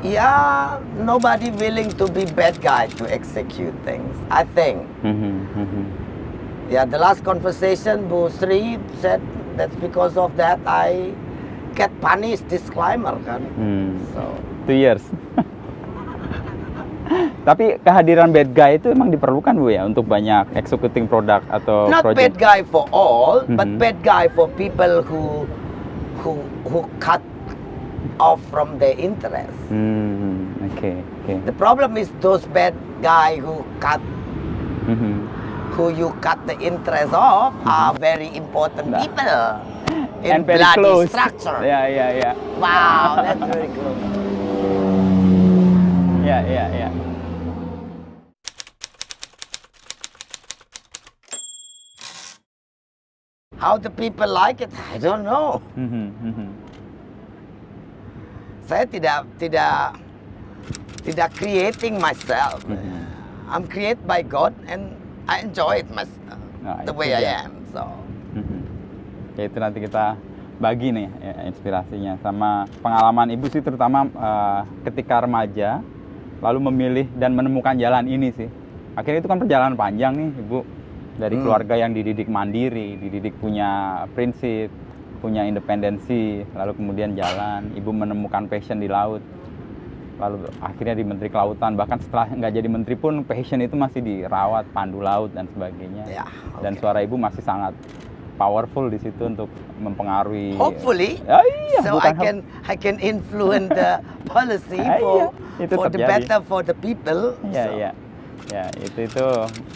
Yeah, nobody willing to be bad guy to execute things, I think. Yeah, the last conversation, Bu Sri said that's because of that I get punished, disclaimer kan. So 2 years. Tapi kehadiran bad guy itu emang diperlukan Bu ya untuk banyak executing product atau not project. bad guy for all, but bad guy for people who cut off from their interest. Okay. The problem is those bad guy who you cut the interest of are very important people in And very bloody close. structure. Yeah. Wow, that's very close. Yeah. How the people like it, I don't know. Saya tidak creating myself. I'm created by God and I enjoy it myself, the way I am. So. Ya itu nanti kita bagi nih ya, inspirasinya sama pengalaman Ibu sih, terutama ketika remaja lalu memilih dan menemukan jalan ini sih. Akhirnya itu kan perjalanan panjang nih Ibu, dari keluarga yang dididik mandiri, dididik punya prinsip, punya independensi, lalu kemudian jalan, Ibu menemukan passion di laut, lalu akhirnya di Menteri Kelautan, bahkan setelah nggak jadi menteri pun passion itu masih dirawat, pandu laut dan sebagainya. Yeah, okay. Dan suara Ibu masih sangat powerful di situ untuk mempengaruhi. Hopefully, iya, so I can influence the policy for the better for the people. Iya. Ya, itu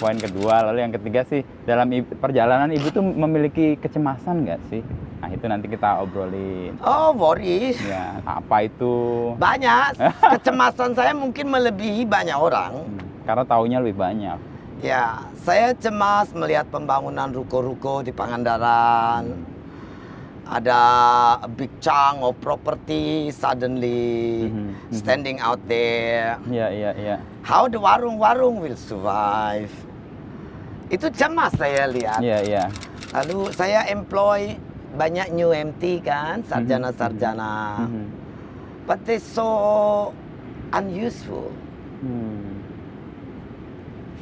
poin kedua. Lalu yang ketiga sih, dalam perjalanan Ibu tuh memiliki kecemasan nggak sih? Nah, itu nanti kita obrolin. Oh, worry. Ya, apa itu? Banyak. Kecemasan saya mungkin melebihi banyak orang. Karena taunya lebih banyak. Ya, saya cemas melihat pembangunan ruko-ruko di Pangandaran. Ada a big chunk of property suddenly standing out there. Iya. How the warung-warung will survive? Itu cemas saya lihat. Iya. Lalu saya employ banyak new MT kan, sarjana-sarjana. But they so unuseful.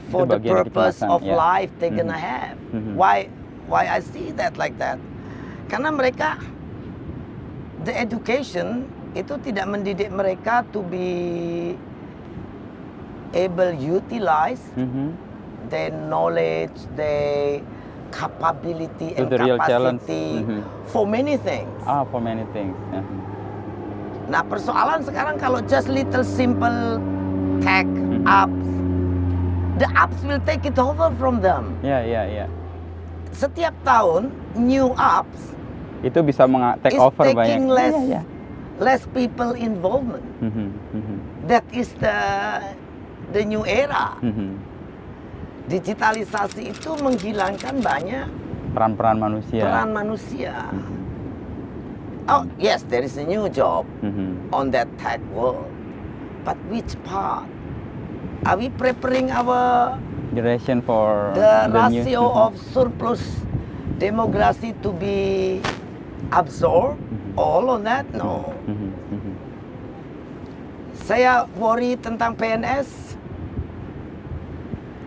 For the purpose of life they gonna have. Why I see that like that? Karena mereka, the education itu tidak mendidik mereka to be able utilize their knowledge, their capability and capacity for many things. For many things. Nah, persoalan sekarang kalau just little simple tech apps, the apps will take it over from them. Iya. Setiap tahun new apps itu bisa take over banyak. Less people involvement. That is the new era. Digitalisasi itu menghilangkan banyak peran manusia. Oh yes, there is a new job on that tech world. But which part? Are we preparing our generation for the ratio of surplus demography to be absorbed all on that? No. Saya worry tentang PNS,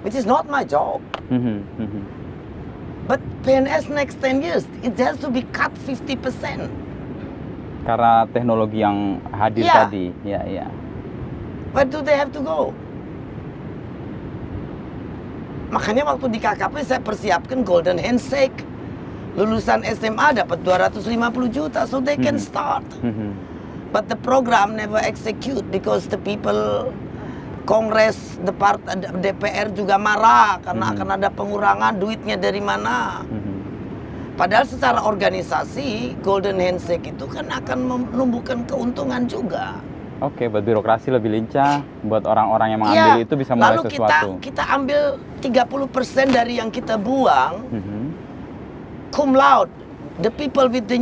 which is not my job. But PNS next 10 years, it has to be cut 50%. Karena teknologi yang hadir tadi. Iya. Where do they have to go? Makanya waktu di KKP saya persiapkan golden handshake. Lulusan SMA dapat 250 juta, so they can start. But the program never execute because the people, Kongres, DPR juga marah karena akan ada pengurangan duitnya dari mana. Padahal secara organisasi golden handshake itu kan akan menumbuhkan keuntungan juga. Oke, buat birokrasi lebih lincah, buat orang-orang yang mengambil itu bisa mulai sesuatu. Lalu kita ambil 30% dari yang kita buang, cum laude, the people with the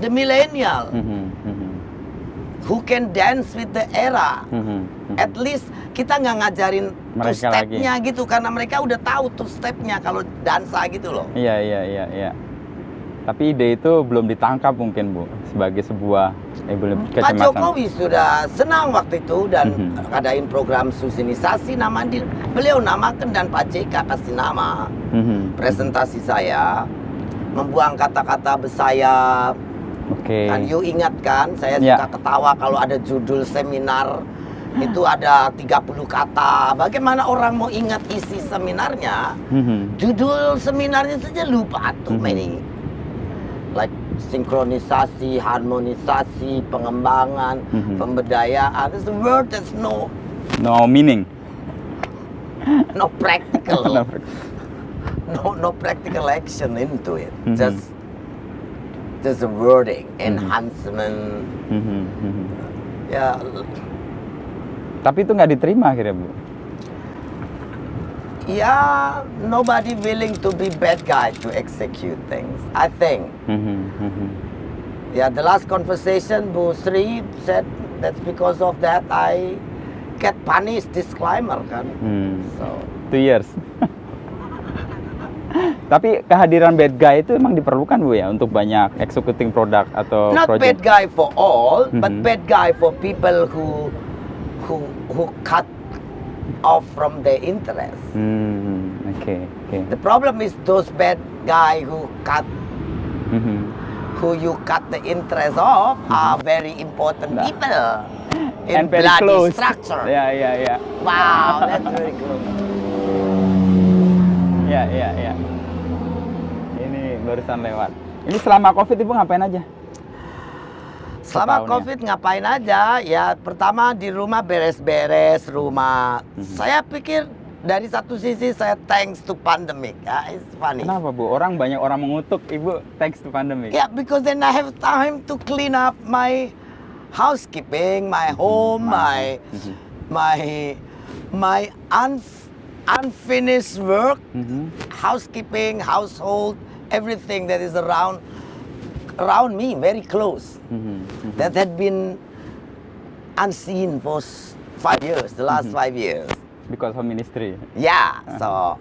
millennial, who can dance with the era. At least kita nggak ngajarin two step-nya gitu, karena mereka udah tahu two step-nya kalau dansa gitu loh. Iya. Tapi ide itu belum ditangkap mungkin Bu sebagai sebuah Pak kecemasan. Jokowi sudah senang waktu itu dan Mhm. ngadain program susinisasi, beliau namakan dan Pak JK kasih nama. Mhm. Presentasi saya membuang kata-kata bersayap. Oke. Kan you ingat kan, saya Ya. suka ketawa kalau ada judul seminar itu ada 30 kata. Bagaimana orang mau ingat isi seminarnya? Mhm. Judul seminarnya saja lupa tuh many. Like sinkronisasi, harmonisasi, pengembangan, pemberdayaan. It's a word that's no meaning. practical. No practical action into it. Just a wording, enhancement. Ya, Tapi itu nggak diterima akhirnya Bu. ya, nobody willing to be bad guy to execute things. I think. Yeah, the last conversation, Bu Sri said that's because of that I get punished. Disclaimer kan. So 2 years. Tapi kehadiran bad guy itu emang diperlukan Bu ya untuk banyak executing produk atau not bad project. guy for all, but Mhm. bad guy for people who cut off from their interest. Oke. The problem is those bad guy who Mhm. you cut the interest of are very important Nah. people in And very bloody close. structure. Ya. Wow, that's very close. Ya. Ini barusan lewat. Ini selama COVID Ibu ngapain aja? Selama Setahun ya? COVID ngapain aja? Ya pertama di rumah beres-beres rumah. Saya pikir dari satu sisi saya thanks to pandemic. Ya, it's funny. Kenapa Bu? Banyak orang mengutuk Ibu thanks to pandemic. Yeah, because then I have time to clean up my housekeeping, my home, my unfinished work, housekeeping, household, everything that is around me, very close. That had been unseen for 5 years, the last 5 years. Because of ministry. Yeah, so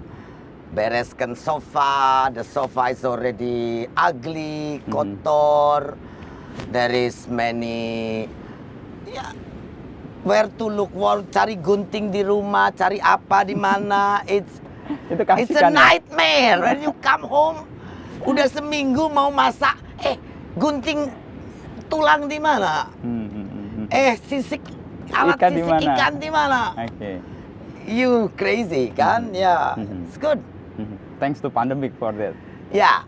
bereskan sofa, the sofa is already ugly, kotor. There is many, where to look, cari gunting di rumah, cari apa di mana. It's Itu a kasihkan ya? nightmare. When you come home, udah seminggu mau masak, gunting tulang di mana? Sisik alat Ikan di sisik mana? ikan di mana? Oke. You crazy kan? Yeah, it's good. Thanks to pandemic for that. Yeah,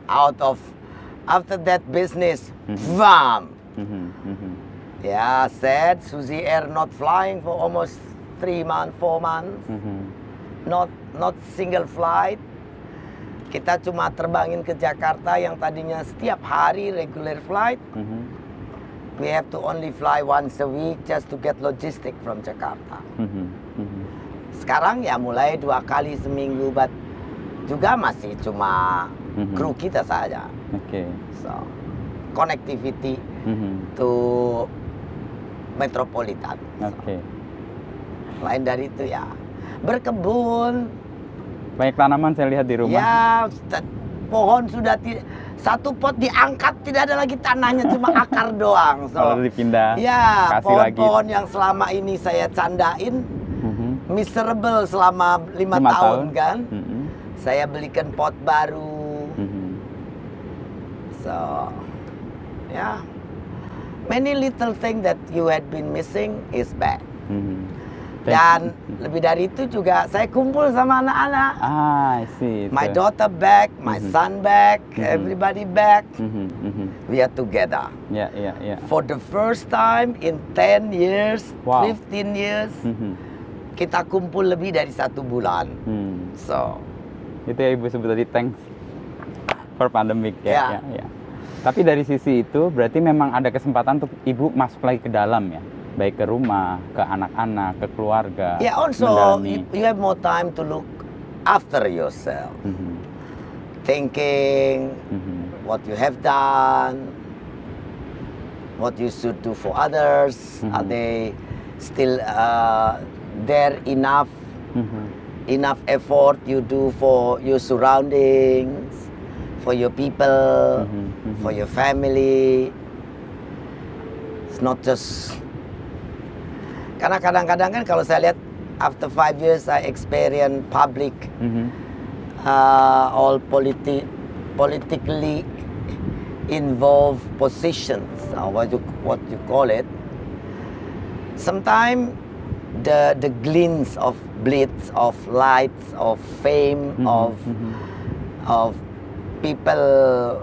after that business, bam. Yeah, sad. Suzy Air not flying for almost 3 months, 4 months. Not single flight. Kita cuma terbangin ke Jakarta yang tadinya setiap hari regular flight. We have to only fly once a week just to get logistic from Jakarta. Sekarang ya mulai 2 kali seminggu, but juga masih cuma kru kita saja. Oke. So, connectivity to metropolitan. Oke. Lain dari itu ya berkebun. Banyak tanaman saya lihat di rumah. Ya, pohon sudah satu pot diangkat, tidak ada lagi tanahnya, cuma akar doang. Kalau dipindah, ya, kasih lagi. pohon-pohon yang selama ini saya candain, miserable selama 5 tahun kan. Saya belikan pot baru. So, ya, many little thing that you had been missing is back. Dan lebih dari itu juga saya kumpul sama anak-anak. I see. My daughter back, my son back, everybody back. We are together. Ya. For the first time in 10 years, Wow. 15 years, kita kumpul lebih dari 1 bulan. So, Itu ya Ibu sebut tadi thanks for pandemic Ya. ya. Tapi dari sisi itu berarti memang ada kesempatan untuk Ibu masuk lagi ke dalam ya. Baik ke rumah, ke anak-anak, ke keluarga. yeah, also you have more time to look after yourself. Thinking what you have done, what you should do for others. Are they still there enough effort you do for your surroundings, for your people, for your family. It's not just karena kadang-kadang kan kalau saya lihat after 5 years I experience public all politically involved positions, or what you call it. Sometimes the glints of blitz, of lights, of fame, of people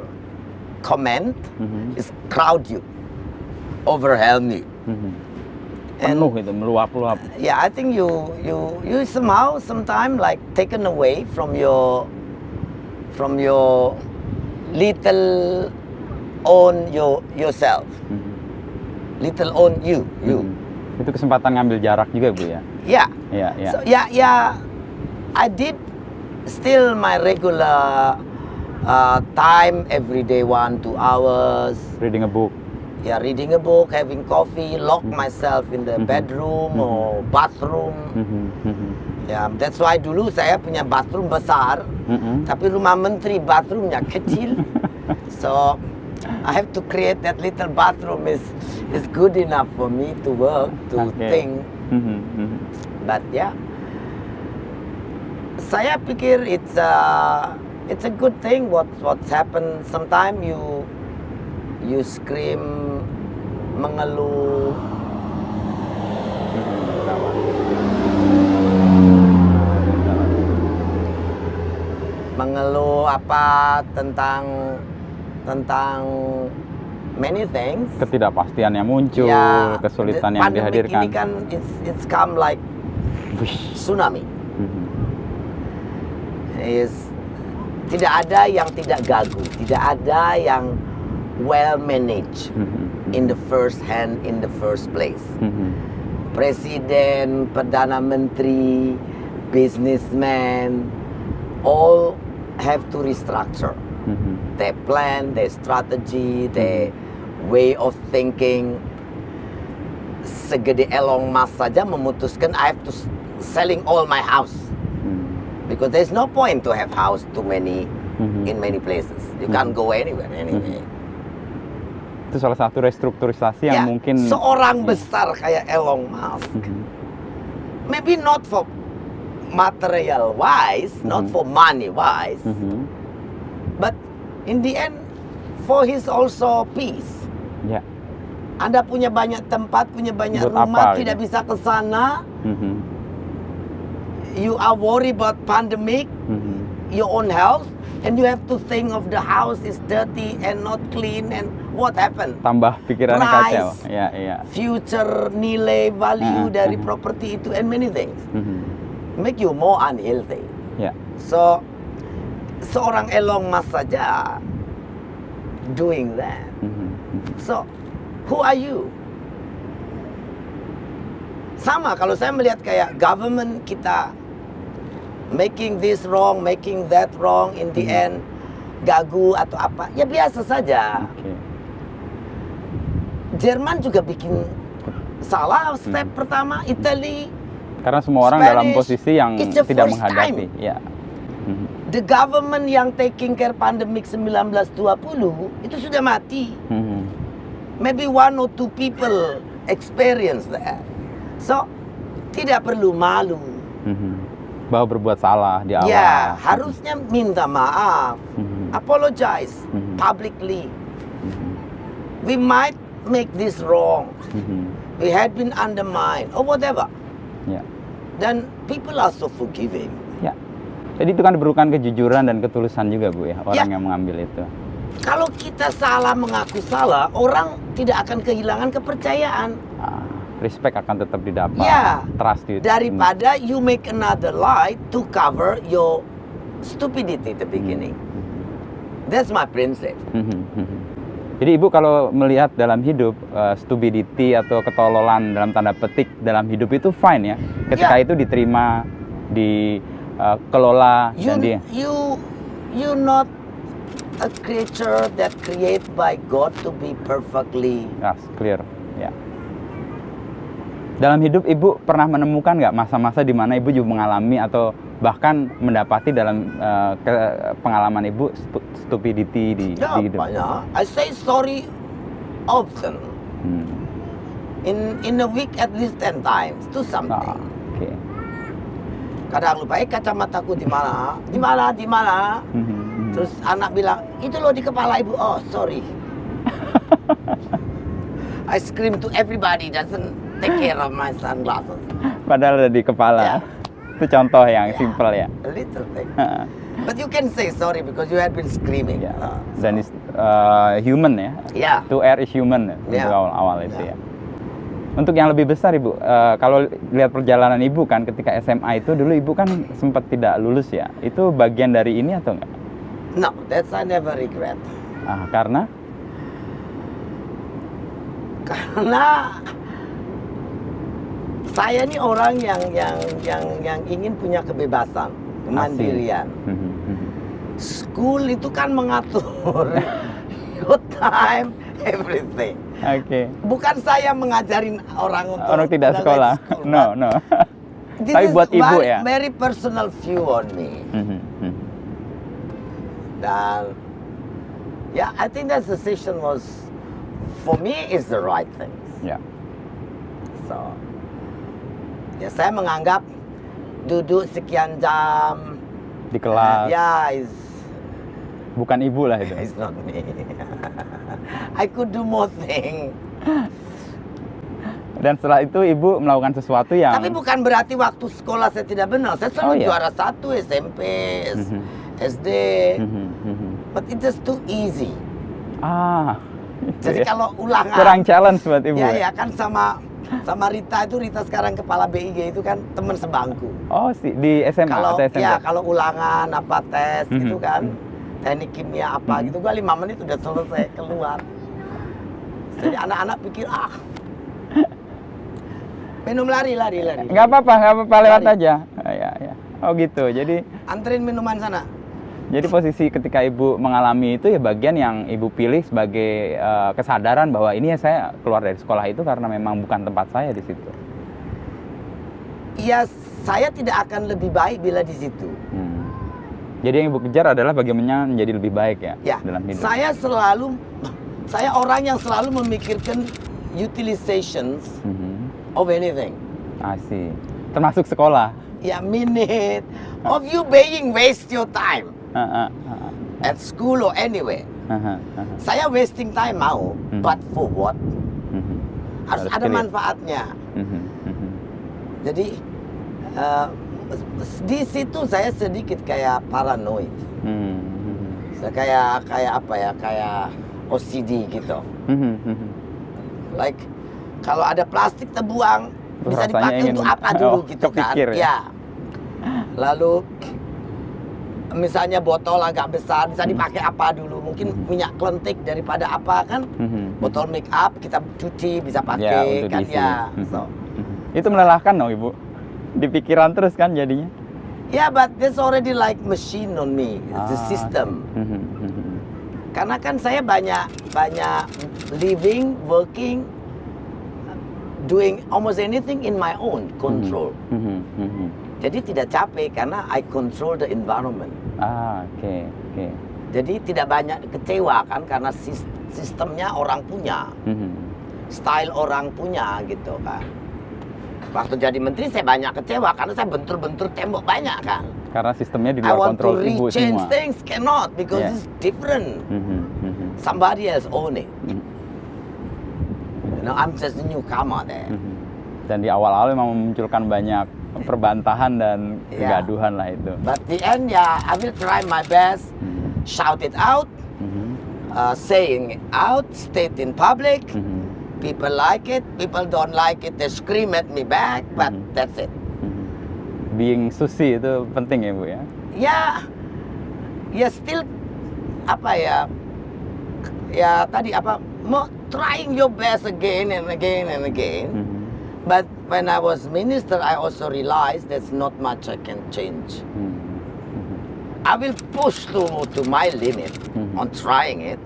comment is crowd you, overwhelm you. Penuh itu, meluap-luap. Yeah, I think you somehow sometimes like taken away from your little own yourself, little own you. Itu kesempatan ngambil jarak juga, Bu, ya? Yeah. Yeah. So yeah, I did still my regular time every day, 1-2 hours. Reading a book. Yeah, reading a book, having coffee, lock myself in the bedroom or bathroom. Ya, that's why dulu saya punya bathroom besar, tapi rumah menteri bathroomnya kecil. So I have to create that little bathroom is good enough for me to work, to think. But yeah, saya pikir it's a good thing what's happened. Sometimes you scream, mengeluh. Mengeluh apa tentang many things. Ketidakpastian yang muncul, Ya, kesulitan yang dihadirkan. Ini kan it's come like tsunami. Tidak ada yang tidak gagu, tidak ada yang well managed in the first place. Presiden, Perdana Menteri, businessman, all have to restructure their plan, their strategy, their way of thinking. Segede Elon Musk saja memutuskan I have to selling all my house. Because there's no point to have house too many in many places. You can't go anywhere anyway. Itu salah satu restrukturisasi yang mungkin seorang besar kayak Elon Musk, maybe not for material wise, not for money wise, but in the end for his also peace. Ya. Anda punya banyak tempat, punya banyak Buat rumah, apa, tidak gitu? bisa ke sana. You are worried about pandemic, your own health, and you have to think of the house is dirty and not clean, and what happened? Tambah pikirannya kacau. Ya. Future nilai value dari properti itu and many things make you more unhealthy. Ya. So seorang Elon Musk saja doing that. So who are you? Sama kalau saya melihat kayak government kita making this wrong, making that wrong, in the end gagu atau apa, ya biasa saja. Jerman juga bikin salah step pertama, Italy. Karena semua orang Spanish, dalam posisi yang it's the tidak first menghadapi. time. Ya. The government yang taking care pandemic 1920 itu sudah mati. Maybe 1 or 2 people experience that. So tidak perlu malu. Bahwa berbuat salah di awal. Ya, harusnya minta maaf. Apologize publicly. We might make this wrong. We had been undermined or whatever. Ya. Dan people are so forgiving. Ya. Jadi itu kan diperlukan kejujuran dan ketulusan juga, Bu, ya, orang yang mengambil itu. Kalau kita salah mengaku salah, orang tidak akan kehilangan kepercayaan. Respect akan tetap didapat. Ya. Trust itu. Daripada you make another lie to cover your stupidity at the beginning. That's my principle. Jadi Ibu kalau melihat dalam hidup stupidity atau ketololan dalam tanda petik dalam hidup itu fine ya. Ketika itu diterima, dikelola dan you not a creature that created by God to be perfectly. Yes, clear. Ya. Dalam hidup Ibu pernah menemukan nggak masa-masa di mana Ibu juga mengalami atau bahkan mendapati dalam pengalaman ibu stupidity di Ya, hidup. banyak. I say sorry often. Hmm. In a week at least 10 times to Ah, something. oke. Kadang lupa, kacamataku di mana? Di mana? Di mana? Terus anak bilang, itu loh di kepala ibu. Oh, sorry. I scream to everybody doesn't take care of my sunglasses. Padahal ada di kepala. Ya. Itu contoh yang simple ya. A little thing. But you can say sorry because you had been screaming. Ya. Dan human ya. Ya. To err is human ya, Ya. untuk awal-awal itu Ya. ya. Untuk yang lebih besar ibu, kalau lihat perjalanan ibu kan ketika SMA itu dulu ibu kan sempat tidak lulus ya. Itu bagian dari ini atau enggak? No, that's I never regret. Karena Karena saya ini orang yang ingin punya kebebasan, kemandirian. School itu kan mengatur your time, everything. Oke. Bukan saya mengajarin orang untuk Orang tidak go to sekolah. school, No, but no. this Tapi is buat ibu very, ya. very personal view on me. Dan ya, I think that decision was for me is the right thing. Ya. So, ya saya menganggap duduk sekian jam Di kelas. ya is Bukan ibu lah itu. it's not me. I could do more thing. Dan setelah itu ibu melakukan sesuatu yang Tapi bukan berarti waktu sekolah saya tidak benar. Saya selalu iya. juara 1 SMP, SD. But it's just too easy. Itu Jadi ya. kalau ulangan Kurang challenge buat ibu. ya kan sama Rita itu, Rita sekarang kepala BIG itu kan teman sebangku. Oh, di SMA Kalau atau SMP? ya kalau ulangan apa tes gitu Mhm. kan, teknik kimia apa gitu, gua 5 menit udah selesai keluar. Jadi anak-anak pikir minum lari. Nggak apa-apa lewat Lari. aja. Ya. Oh gitu. Jadi Anterin minuman sana. posisi ketika ibu mengalami itu ya bagian yang ibu pilih sebagai kesadaran bahwa ini ya saya keluar dari sekolah itu karena memang bukan tempat saya di situ. Iya, saya tidak akan lebih baik bila di situ. Jadi yang ibu kejar adalah bagaimana menjadi lebih baik ya, Ya, dalam hidup. saya orang yang selalu memikirkan utilizations of anything. Asik. Termasuk sekolah. Ya, minute of you being waste your time at school or anywhere. Saya wasting time mau, but for what? Harus ada clear. manfaatnya. Jadi di situ saya sedikit kayak paranoid. Saya kayak apa ya? Kayak OCD gitu. Like kalau ada plastik terbuang bisa Rasanya dipakai ingin- untuk apa dulu gitu kan? kepikir ya? Ya. Lalu misalnya botol agak besar bisa dipakai apa dulu? Mungkin minyak kelentik daripada apa kan? Botol make up kita cuci bisa pakai untuk kan diisi. ya. So, Itu melelahkan dong ibu. Di pikiran terus kan jadinya. yeah, but there's already like machine on me. It's the system. Karena kan saya banyak living, working, doing almost anything in my own control. Jadi tidak capek karena I control the environment. Oke. Jadi tidak banyak kecewa kan karena sistemnya orang punya, style orang punya gitu kan. Waktu jadi menteri saya banyak kecewa karena saya bentur-bentur tembok banyak kan. Karena sistemnya di I luar want to kontrol ibu rechange semua. things, cannot because Yeah. it's different. Somebody else own it. You know, I'm just a newcomer there. Dan di awal-awal memang memunculkan banyak perbantahan dan Ya. kegaduhan lah itu. But the end, yeah, I will try my best, shout it out, saying it out, state in public. People like it, people don't like it, they scream at me back, but that's it. Being susi itu penting ya bu ya. Ya still apa ya? Ya tadi apa? Trying your best again and again and again. But when I was minister, I also realized there's not much I can change. I will push to my limit on trying it.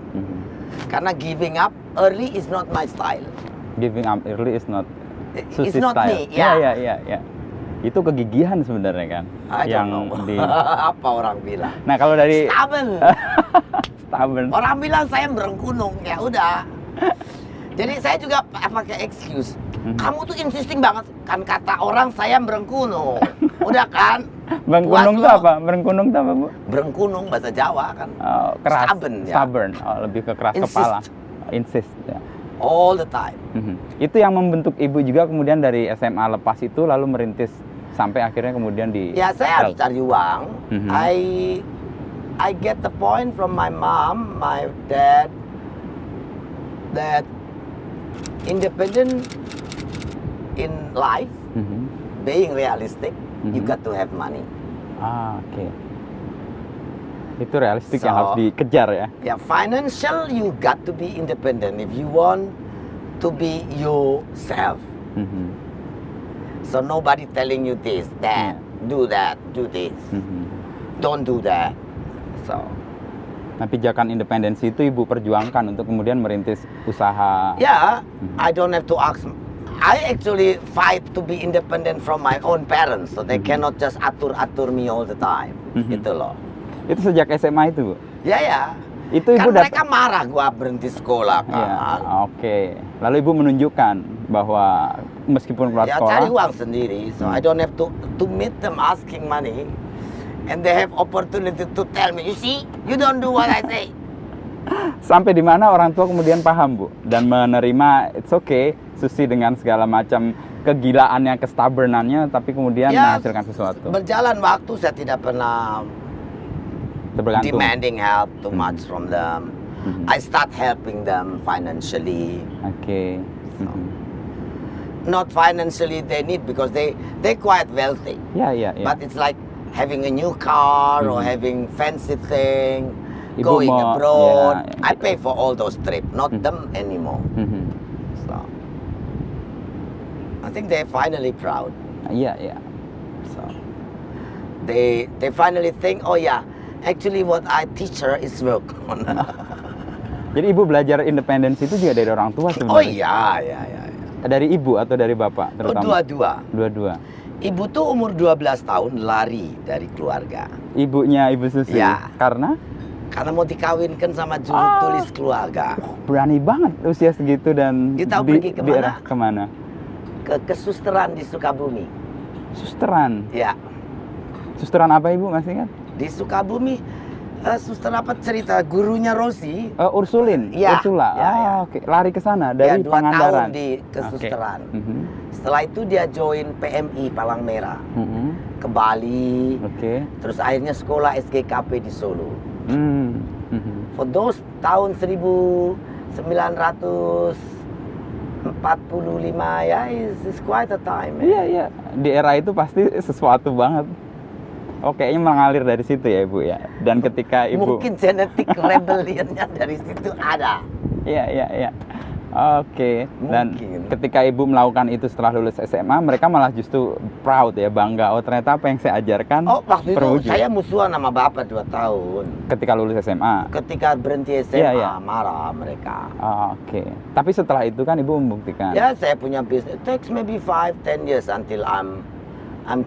Karena giving up early is not my style. Giving up early is not It's Susi not style. me. Yeah. Ya. Itu kegigihan sebenarnya kan, I yang don't know. Apa orang bilang? Nah kalau dari stubborn, Orang bilang saya berengkunung, ya udah. Jadi saya juga pakai excuse. Kamu tuh insisting banget kan kata orang saya berengkunung. Udah kan? Berengkunung Puas itu lo. apa? Berengkunung itu apa, Bu? Berengkunung bahasa Jawa kan. Oh, keras, Stubborn, ya. stubborn. Oh, lebih ke keras Insist. kepala. Insist. Ya. All the time. Itu yang membentuk ibu juga kemudian dari SMA lepas itu lalu merintis sampai akhirnya kemudian di. Ya saya harus cari uang. Mhm. I get the point from my mom, my dad, that independent in life, Mhm. being realistic, you Mhm. got to have money. Oke. Itu realistik yang So- harus dikejar ya. Yeah, financial you got to be independent if you want to be yourself. Mhm. So nobody telling you this, that, do that, do this, Mhm. don't do that. So Nah, pijakan independensi itu ibu perjuangkan untuk kemudian merintis usaha. yeah, I don't have to ask. I actually fight to be independent from my own parents, so they cannot just atur me all the time. Gitu loh. Itu sejak SMA itu, Bu? Ya ya. Itu Kan ibu mereka marah gua berhenti sekolah kan. Ya, oke. Lalu ibu menunjukkan bahwa meskipun keluar Ya sekolah, cari uang sendiri, so I don't have to meet them asking money, and they have opportunity to tell me, you see, you don't do what I say. sampai di mana orang tua kemudian paham, Bu, dan menerima it's okay Susi dengan segala macam kegilaannya, kestubbornannya, tapi kemudian Ya, menghasilkan sesuatu. Berjalan waktu saya tidak pernah Tergantung. demanding help too much from them. Mhm. I start helping them financially. Oke. So, Mhm. not financially they need because they quite wealthy. Ya, ya, ya. But it's like having a new car or Mhm. having fancy thing, Ibu going mau- abroad. ya. I pay for all those trips, not Mhm. them anymore. Mhm. So I think they're finally proud. Iya, iya. So they finally think, oh yeah, actually what I teach her is work. Jadi ibu belajar independensi itu juga dari orang tua sebenarnya. Oh iya, ya. Dari ibu atau dari bapak Oh, terutama? dua-dua. Dua-dua. Ibu tuh umur 12 tahun lari dari keluarga. Ibunya Ibu Susi. Ya. Karena Karena mau dikawinkan sama juru tulis keluarga. berani banget usia segitu dan You tahu pergi kemana? daerah kemana? Ke kesusteran di Sukabumi. Susteran. Ya, Susteran apa ibu masih ingat? di Sukabumi suster apa cerita gurunya Rosi. Ursulin. Ya, Ursula. ya, ya. Oke. Lari ke sana Ya, dari 2 Pangandaran. tahun di kesusteran. Oke. Mhm. Setelah itu dia join PMI Palang Merah Mhm. ke Bali. Oke. Terus akhirnya sekolah SGKP di Solo. Mhm. For those tahun 1945 ya, is quite a time. Iya, iya. Di era itu pasti sesuatu banget. Oh, kayaknya mengalir dari situ ya ibu ya. Dan ketika ibu, Mungkin genetik rebellionnya dari situ ada. iya, iya, iya. Oke. Dan Mungkin. ketika ibu melakukan itu setelah lulus SMA, mereka malah justru proud ya, bangga. Oh ternyata apa yang saya ajarkan Oh, waktu itu terwujud. saya musuhan sama bapak 2 tahun. Ketika lulus SMA. Ketika berhenti SMA, Iya, iya. marah mereka. Oke. Tapi setelah itu kan ibu membuktikan. Ya, saya punya bisnis. It takes maybe 5-10 years until I'm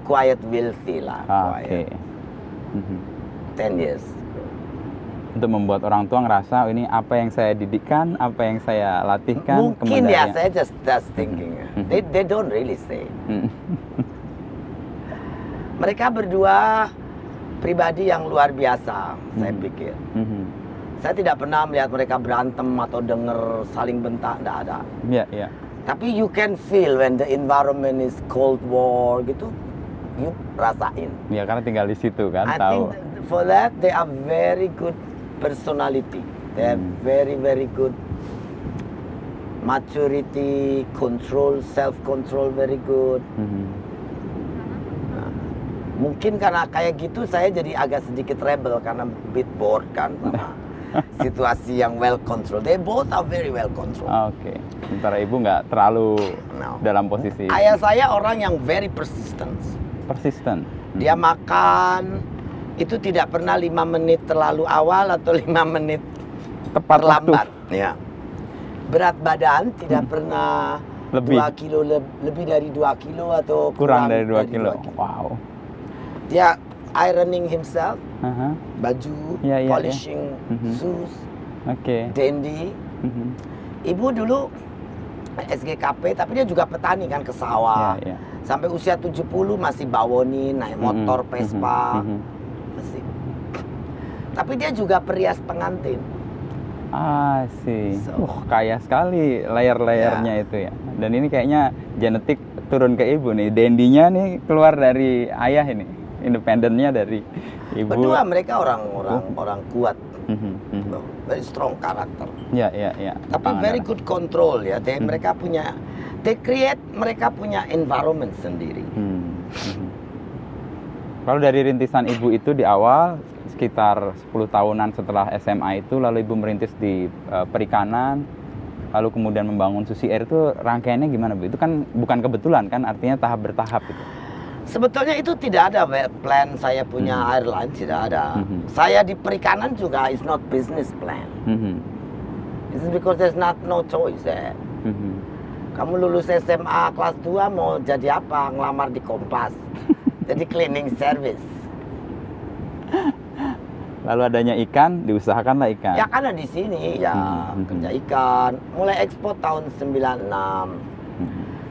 quite wealthy lah. Oke. Quiet. Mhm. 10 years. Untuk membuat orang tua ngerasa "Oh, ini apa yang saya didikkan, apa yang saya latihkan. Mungkin ya, kemudian- saya just thinking. Mhm. They don't really say. Mhm. Mereka berdua pribadi yang luar biasa, saya pikir. Mhm. Saya tidak pernah melihat mereka berantem atau dengar saling bentak, tidak ada. Iya, iya. Tapi you can feel when the environment is Cold War gitu, you rasain. Ya karena tinggal di situ kan, I tahu. think for that they are very good personality. They have very good maturity, control, self-control very good. Mhm. Mungkin karena kayak gitu saya jadi agak sedikit rebel karena bit bored kan sama situasi yang well control. They both are very well controlled. Oke. Sementara ibu nggak terlalu No. dalam posisi Ayah saya orang yang very persistent. persisten. Dia makan itu tidak pernah 5 menit terlalu awal atau 5 menit Tepat waktu. terlambat. Ya. Berat badan tidak pernah Lebih. 2 kilo, lebih dari 2 kilo atau Kurang dari 2 kilo. 2 kilo. Wow. Dia ironing himself, Aha. baju, Iya, iya, polishing shoes, Oke. dandy. Mhm. Ibu dulu SGKP, tapi dia juga petani kan, ke sawah. Iya, iya. Sampai usia 70 masih bawonin, naik motor Vespa. Masih. Tapi dia juga perias pengantin. Sih. So. Kaya sekali layer-layernya itu ya. Dan ini kayaknya genetik turun ke ibu nih. Dandinya nih keluar dari ayah ini. Independennya dari ibu. Berdua mereka orang kuat. Mhm. Very strong karakter. Ya, ya, ya. Tapi very good control ya. Mereka punya, mereka punya environment sendiri. Kalau dari rintisan ibu itu di awal sekitar 10 tahunan setelah SMA itu, lalu ibu merintis di perikanan, lalu kemudian membangun Susi Air, itu rangkaiannya gimana Bu? Itu kan bukan kebetulan kan, artinya tahap bertahap itu. Sebetulnya itu tidak ada plan saya punya airline, tidak ada. Saya di perikanan juga is not business plan. It's because there's no choice there. Kamu lulus SMA kelas 2 mau jadi apa? Ngelamar di Kompas. Jadi cleaning service. Lalu adanya ikan, diusahakanlah ikan. Ya karena di sini ya kerja ikan. Mulai ekspor tahun 96.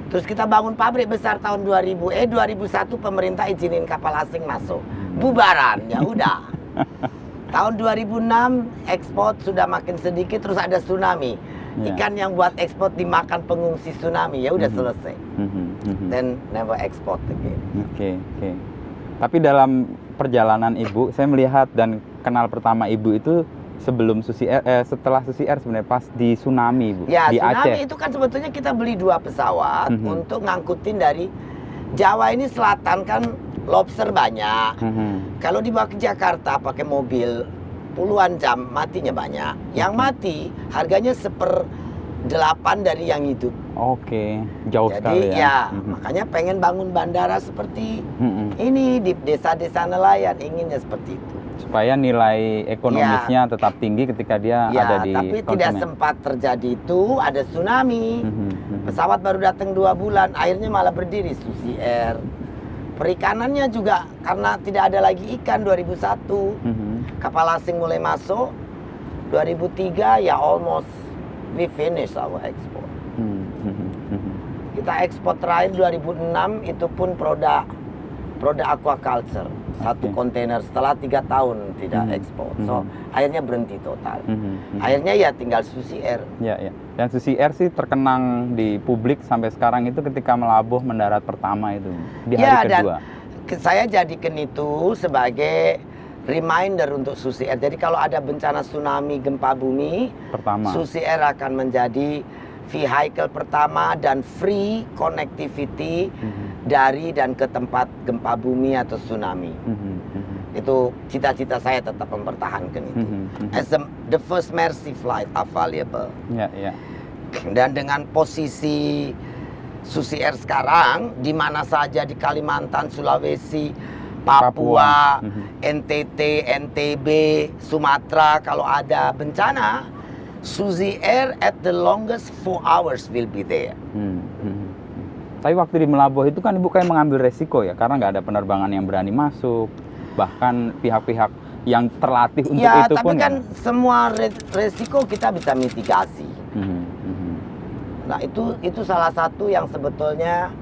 Terus kita bangun pabrik besar tahun 2000. 2001 pemerintah izinin kapal asing masuk. Bubaran, ya udah. Tahun 2006 ekspor sudah makin sedikit, terus ada tsunami. Ikan yang buat ekspor dimakan pengungsi tsunami, ya udah selesai. Then never export again. Oke. Tapi dalam perjalanan ibu, saya melihat dan kenal pertama ibu itu sebelum Susi Air, setelah Susi Air sebenarnya pas di tsunami, Bu. Ya, di tsunami Aceh. itu kan sebetulnya kita beli 2 pesawat untuk ngangkutin dari Jawa ini selatan kan lobster banyak. Kalau dibawa ke Jakarta pakai mobil puluhan jam, matinya banyak. Yang mati harganya 1/8 dari yang hidup. Oke, jauh Jadi sekali ya. makanya pengen bangun bandara seperti ini di desa-desa nelayan, inginnya seperti itu. Supaya nilai ekonomisnya tetap tinggi ketika dia ada di tapi konsumen. tidak sempat terjadi itu, ada tsunami. Pesawat baru datang 2 bulan, akhirnya malah berdiri Susi Air. Perikanannya juga karena tidak ada lagi ikan 2001. Kapal asing mulai masuk. 2003 ya almost we finish our export. Kita ekspor terakhir 2006 itu pun produk aquaculture. 1 kontainer setelah 3 tahun tidak ekspor. So akhirnya berhenti total. Akhirnya ya tinggal Susi Air. Ya. Dan Susi Air sih terkenang di publik sampai sekarang itu ketika melabuh mendarat pertama itu di hari kedua. Dan saya jadikan itu sebagai reminder untuk Susi Air. Jadi kalau ada bencana tsunami, gempa bumi, Pertama. Susi Air akan menjadi vehicle pertama dan free connectivity dari dan ke tempat gempa bumi atau tsunami. Itu cita-cita saya tetap mempertahankan itu. As the first mercy flight available. Ya. Dan dengan posisi Susi Air sekarang, di mana saja di Kalimantan, Sulawesi, Papua, NTT, NTB, Sumatera, kalau ada bencana, Susi Air at the longest 4 hours will be there. Tapi waktu di Melabuh itu kan ibu kayak mengambil resiko ya, karena nggak ada penerbangan yang berani masuk, bahkan pihak-pihak yang terlatih untuk ya, itu tapi pun kan semua resiko kita bisa mitigasi. Nah itu salah satu yang sebetulnya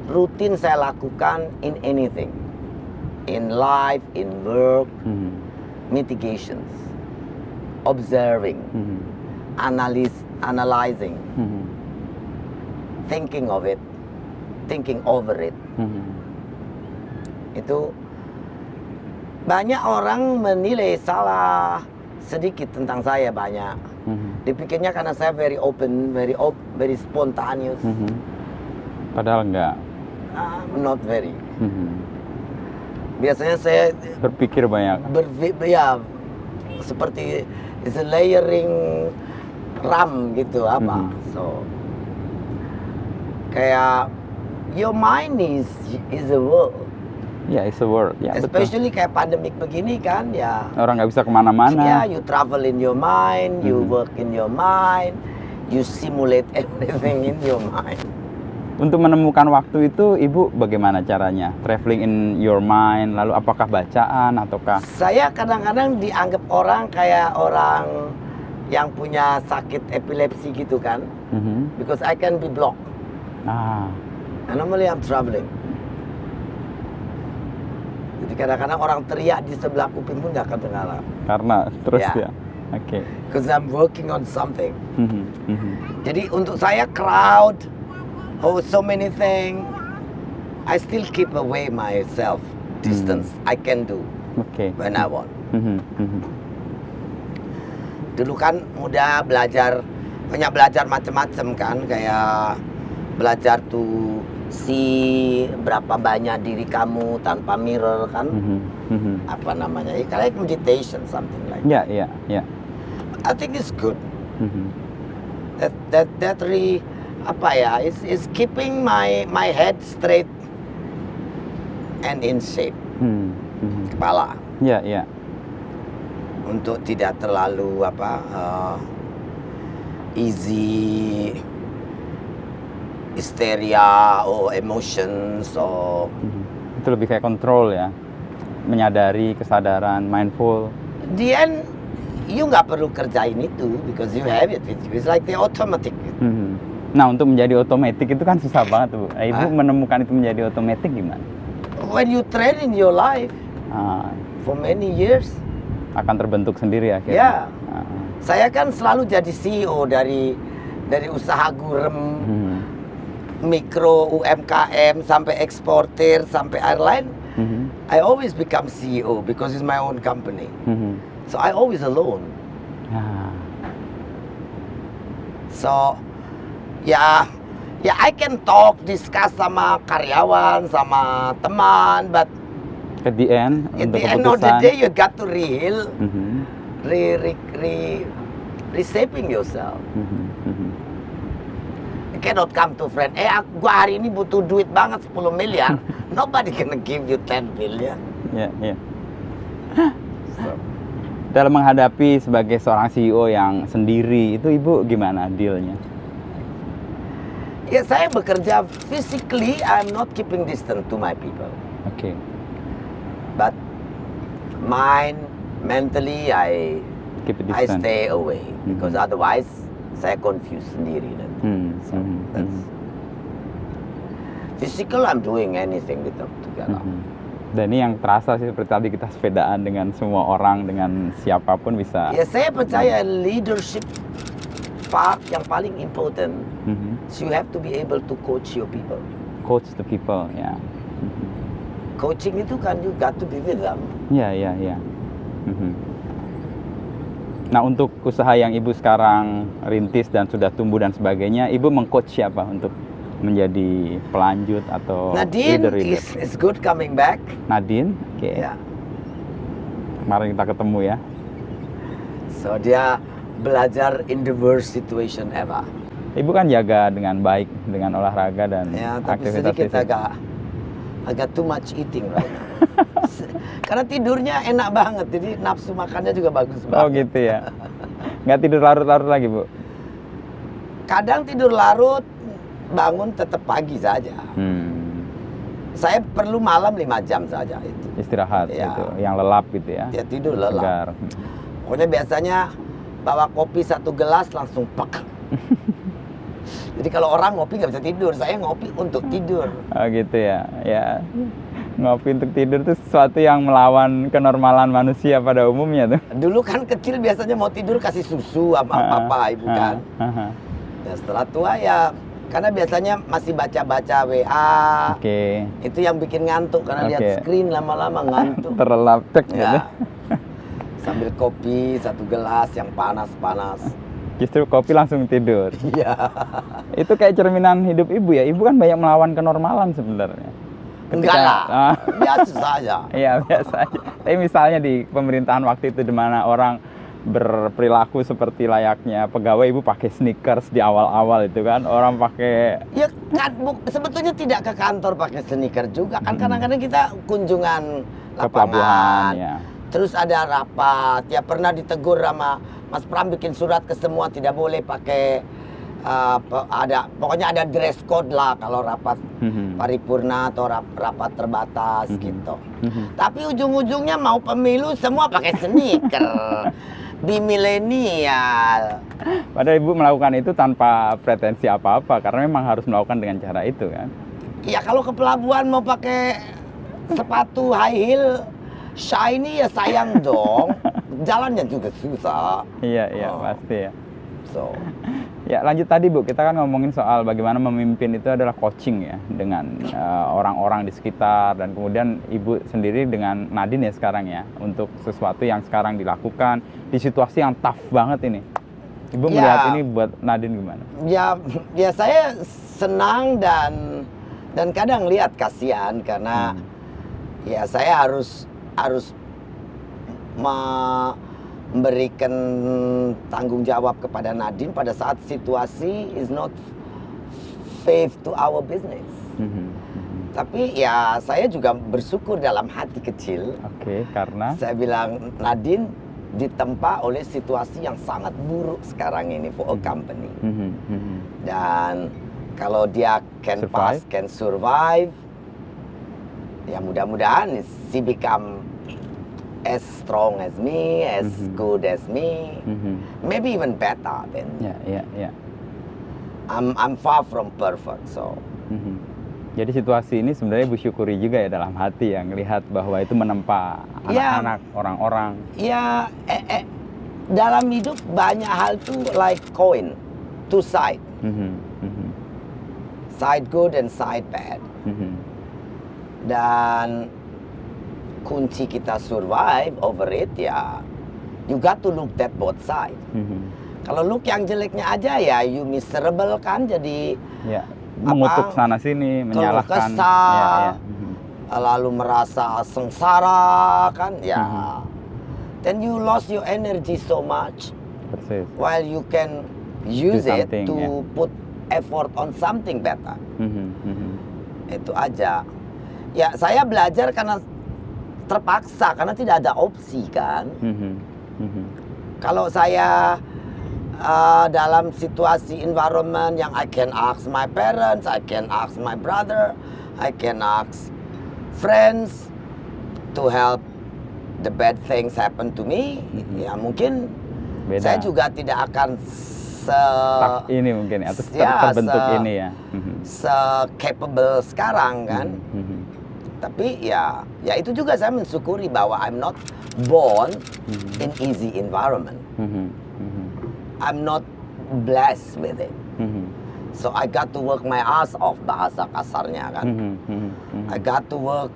rutin saya lakukan in anything, in life, in work, mitigations, observing, analyzing, thinking of it, thinking over it. Itu banyak orang menilai salah sedikit tentang saya, banyak. Dipikirnya karena saya very open, very spontaneous. Padahal enggak. Not very. Biasanya saya Berpikir banyak. ya seperti is a layering RAM gitu apa. So kayak your mind is a world. Ya, it's a world. Ya, Especially kayak pandemik begini kan ya. Orang nggak bisa kemana-mana. Ya, you travel in your mind, you work in your mind, you simulate everything in your mind. Untuk menemukan waktu itu, Ibu bagaimana caranya? Traveling in your mind, lalu apakah bacaan ataukah? Saya kadang-kadang dianggap orang kayak orang yang punya sakit epilepsi gitu kan, because I can be blocked. Ah, And normally I'm traveling. Jadi kadang-kadang orang teriak di sebelah kuping pun nggak kedengaran. karena terus Ya. ya. Oke. Because I'm working on something. Mhm, mhm. Jadi untuk saya crowd, so many things, I still keep away myself, distance. I can do Oke. when I want. Mhm, mhm. Dulu kan muda banyak belajar macam-macam kan, kayak belajar tuh berapa banyak diri kamu tanpa mirror kan, Mhm, mhm. apa namanya, kayak meditation something like. Ya, ya, ya. I think it's good. Mhm. That really apa ya, is keeping my head straight and in shape, Mhm, mhm. kepala, Ya, ya. untuk tidak terlalu easy hysteria or emotions or Mhm. Itu lebih kayak kontrol ya, menyadari, kesadaran, mindful. the end you nggak perlu kerjain itu because you have it with you. It's like the automatic. Mhm. Nah, untuk menjadi otomatis itu kan susah banget tuh. Ibu Hah? menemukan itu menjadi otomatis gimana? When you train in your life Ah, for many years, akan terbentuk sendiri ya. akhirnya. Ah. Saya kan selalu jadi CEO dari usaha gurem, Mhm. mikro, UMKM, sampai eksportir, sampai airline. Mhm. I always become CEO because it's my own company. Mhm. So I always alone. Ah. So ya I can talk, discuss sama karyawan, sama teman, but At the end, at untuk the end of the keputusan. day you got to reheal, Mhm. reshaping yourself. Mhm. Mhm. You cannot come to friend, gua hari ini butuh duit banget 10 miliar. Nobody gonna give you 10 million. Ya, ya. Dalam menghadapi sebagai seorang CEO yang sendiri, itu Ibu gimana dealnya? Ya saya bekerja physically, I'm not keeping distance to my people. Oke. But mentally Keep it I distance. stay away because Mhm. otherwise saya confuse sendiri nanti. So that's physical, I'm doing anything with them together. Dan ini yang terasa sih seperti tadi kita sepedaan dengan semua orang, dengan siapapun bisa. Ya saya percaya leadership part yang paling important. Mhm. So you have to be able to coach your people. Coach the people, ya. Mhm. Coaching itu kan you got to be with them. Ya, ya, ya. Mhm. Nah, untuk usaha yang Ibu sekarang rintis dan sudah tumbuh dan sebagainya, Ibu mengcoach siapa untuk menjadi pelanjut atau Nadine leader? is good coming back. Nadine, oke. Ya. Kemarin kita ketemu ya. So dia belajar in the worst situation ever. Ibu kan jaga dengan baik dengan olahraga dan Ya, tapi aktivitas sedikit fisik. agak too much eating right now. Karena tidurnya enak banget, jadi nafsu makannya juga bagus Oh banget. gitu ya. Nggak tidur larut-larut lagi, Bu? Kadang tidur larut, bangun tetap pagi saja. Saya perlu malam 5 jam saja itu. Istirahat Ya. gitu, yang lelap gitu ya. Ya tidur lelap. Segar. Pokoknya biasanya bawa kopi 1 gelas langsung pek. Jadi kalau orang ngopi nggak bisa tidur, saya ngopi untuk tidur. Oh gitu ya. Ya. Ngopi untuk tidur itu sesuatu yang melawan kenormalan manusia pada umumnya tuh. Dulu kan kecil biasanya mau tidur kasih susu sama papa ibu kan. Ya, setelah tua ya karena biasanya masih baca-baca WA. Oke. Itu yang bikin ngantuk karena lihat Oke. screen lama-lama ngantuk. Terlelap cek gitu. Ya. Sambil kopi 1 gelas yang panas-panas. Justru kopi langsung tidur. Iya. Itu kayak cerminan hidup Ibu ya. Ibu kan banyak melawan kenormalan sebenarnya. Enggak lah. Biasa saja. Iya biasa aja. Tapi misalnya di pemerintahan waktu itu di mana orang berperilaku seperti layaknya pegawai, Ibu pakai sneakers di awal-awal itu kan, orang pakai. Ya kan sebetulnya tidak ke kantor pakai sneaker juga kan, kadang-kadang kita kunjungan Ke pelabuhan lapangan. ya. Terus ada rapat, ya pernah ditegur sama Mas Pram bikin surat ke semua tidak boleh pakai pokoknya ada dress code lah kalau rapat Mhm. paripurna atau rapat terbatas gitu. Mhm. Tapi ujung-ujungnya mau pemilu semua pakai sneaker. Di milenial. Padahal Ibu melakukan itu tanpa pretensi apa-apa karena memang harus melakukan dengan cara itu kan. Ya kalau ke pelabuhan mau pakai sepatu high heel shiny ya sayang dong. Jalannya juga susah. Iya, Oh. pasti ya. So, Ya lanjut tadi Bu, kita kan ngomongin soal bagaimana memimpin itu adalah coaching ya dengan orang-orang di sekitar dan kemudian Ibu sendiri dengan Nadine ya sekarang ya untuk sesuatu yang sekarang dilakukan di situasi yang tough banget ini. Ibu Ya. melihat ini buat Nadine gimana? ya saya senang dan kadang lihat kasihan karena ya saya harus memberikan tanggung jawab kepada Nadine pada saat situasi is not faith to our business. Mhm. Tapi ya saya juga bersyukur dalam hati kecil. Oke, karena Saya bilang Nadine ditempa oleh situasi yang sangat buruk sekarang ini for a company. Mhm, mhm. Dan kalau dia can pass, can survive, ya mudah-mudahan she become as strong as me, as good as me, maybe even better than. Ya. I'm far from perfect, so. Jadi situasi ini sebenarnya Ibu syukuri juga ya dalam hati yang lihat bahwa itu menempa anak-anak, orang-orang. Ya, dalam hidup banyak hal tuh like coin, two side, side good and side bad. Dan kunci kita survive over it ya, you got to look that both side. Kalau look yang jeleknya aja ya you miserable kan, jadi ya, mengutuk sana sini, menyalahkan, kesal, lalu merasa sengsara kan ya. Then you lost your energy so much. Persis. While you can use it something, to put effort on something better. Itu aja. Ya saya belajar karena terpaksa, karena tidak ada opsi kan. Kalau saya dalam situasi environment yang I can ask my parents, I can ask my brother, I can ask friends to help the bad things happen to me, ya mungkin Beda. saya juga tidak akan Tough ini mungkin atau terbentuk ini ya. capable sekarang kan. Tapi ya itu juga saya mensyukuri bahwa I'm not born in easy environment. I'm not blessed with it. So I got to work my ass off, bahasa kasarnya kan. I got to work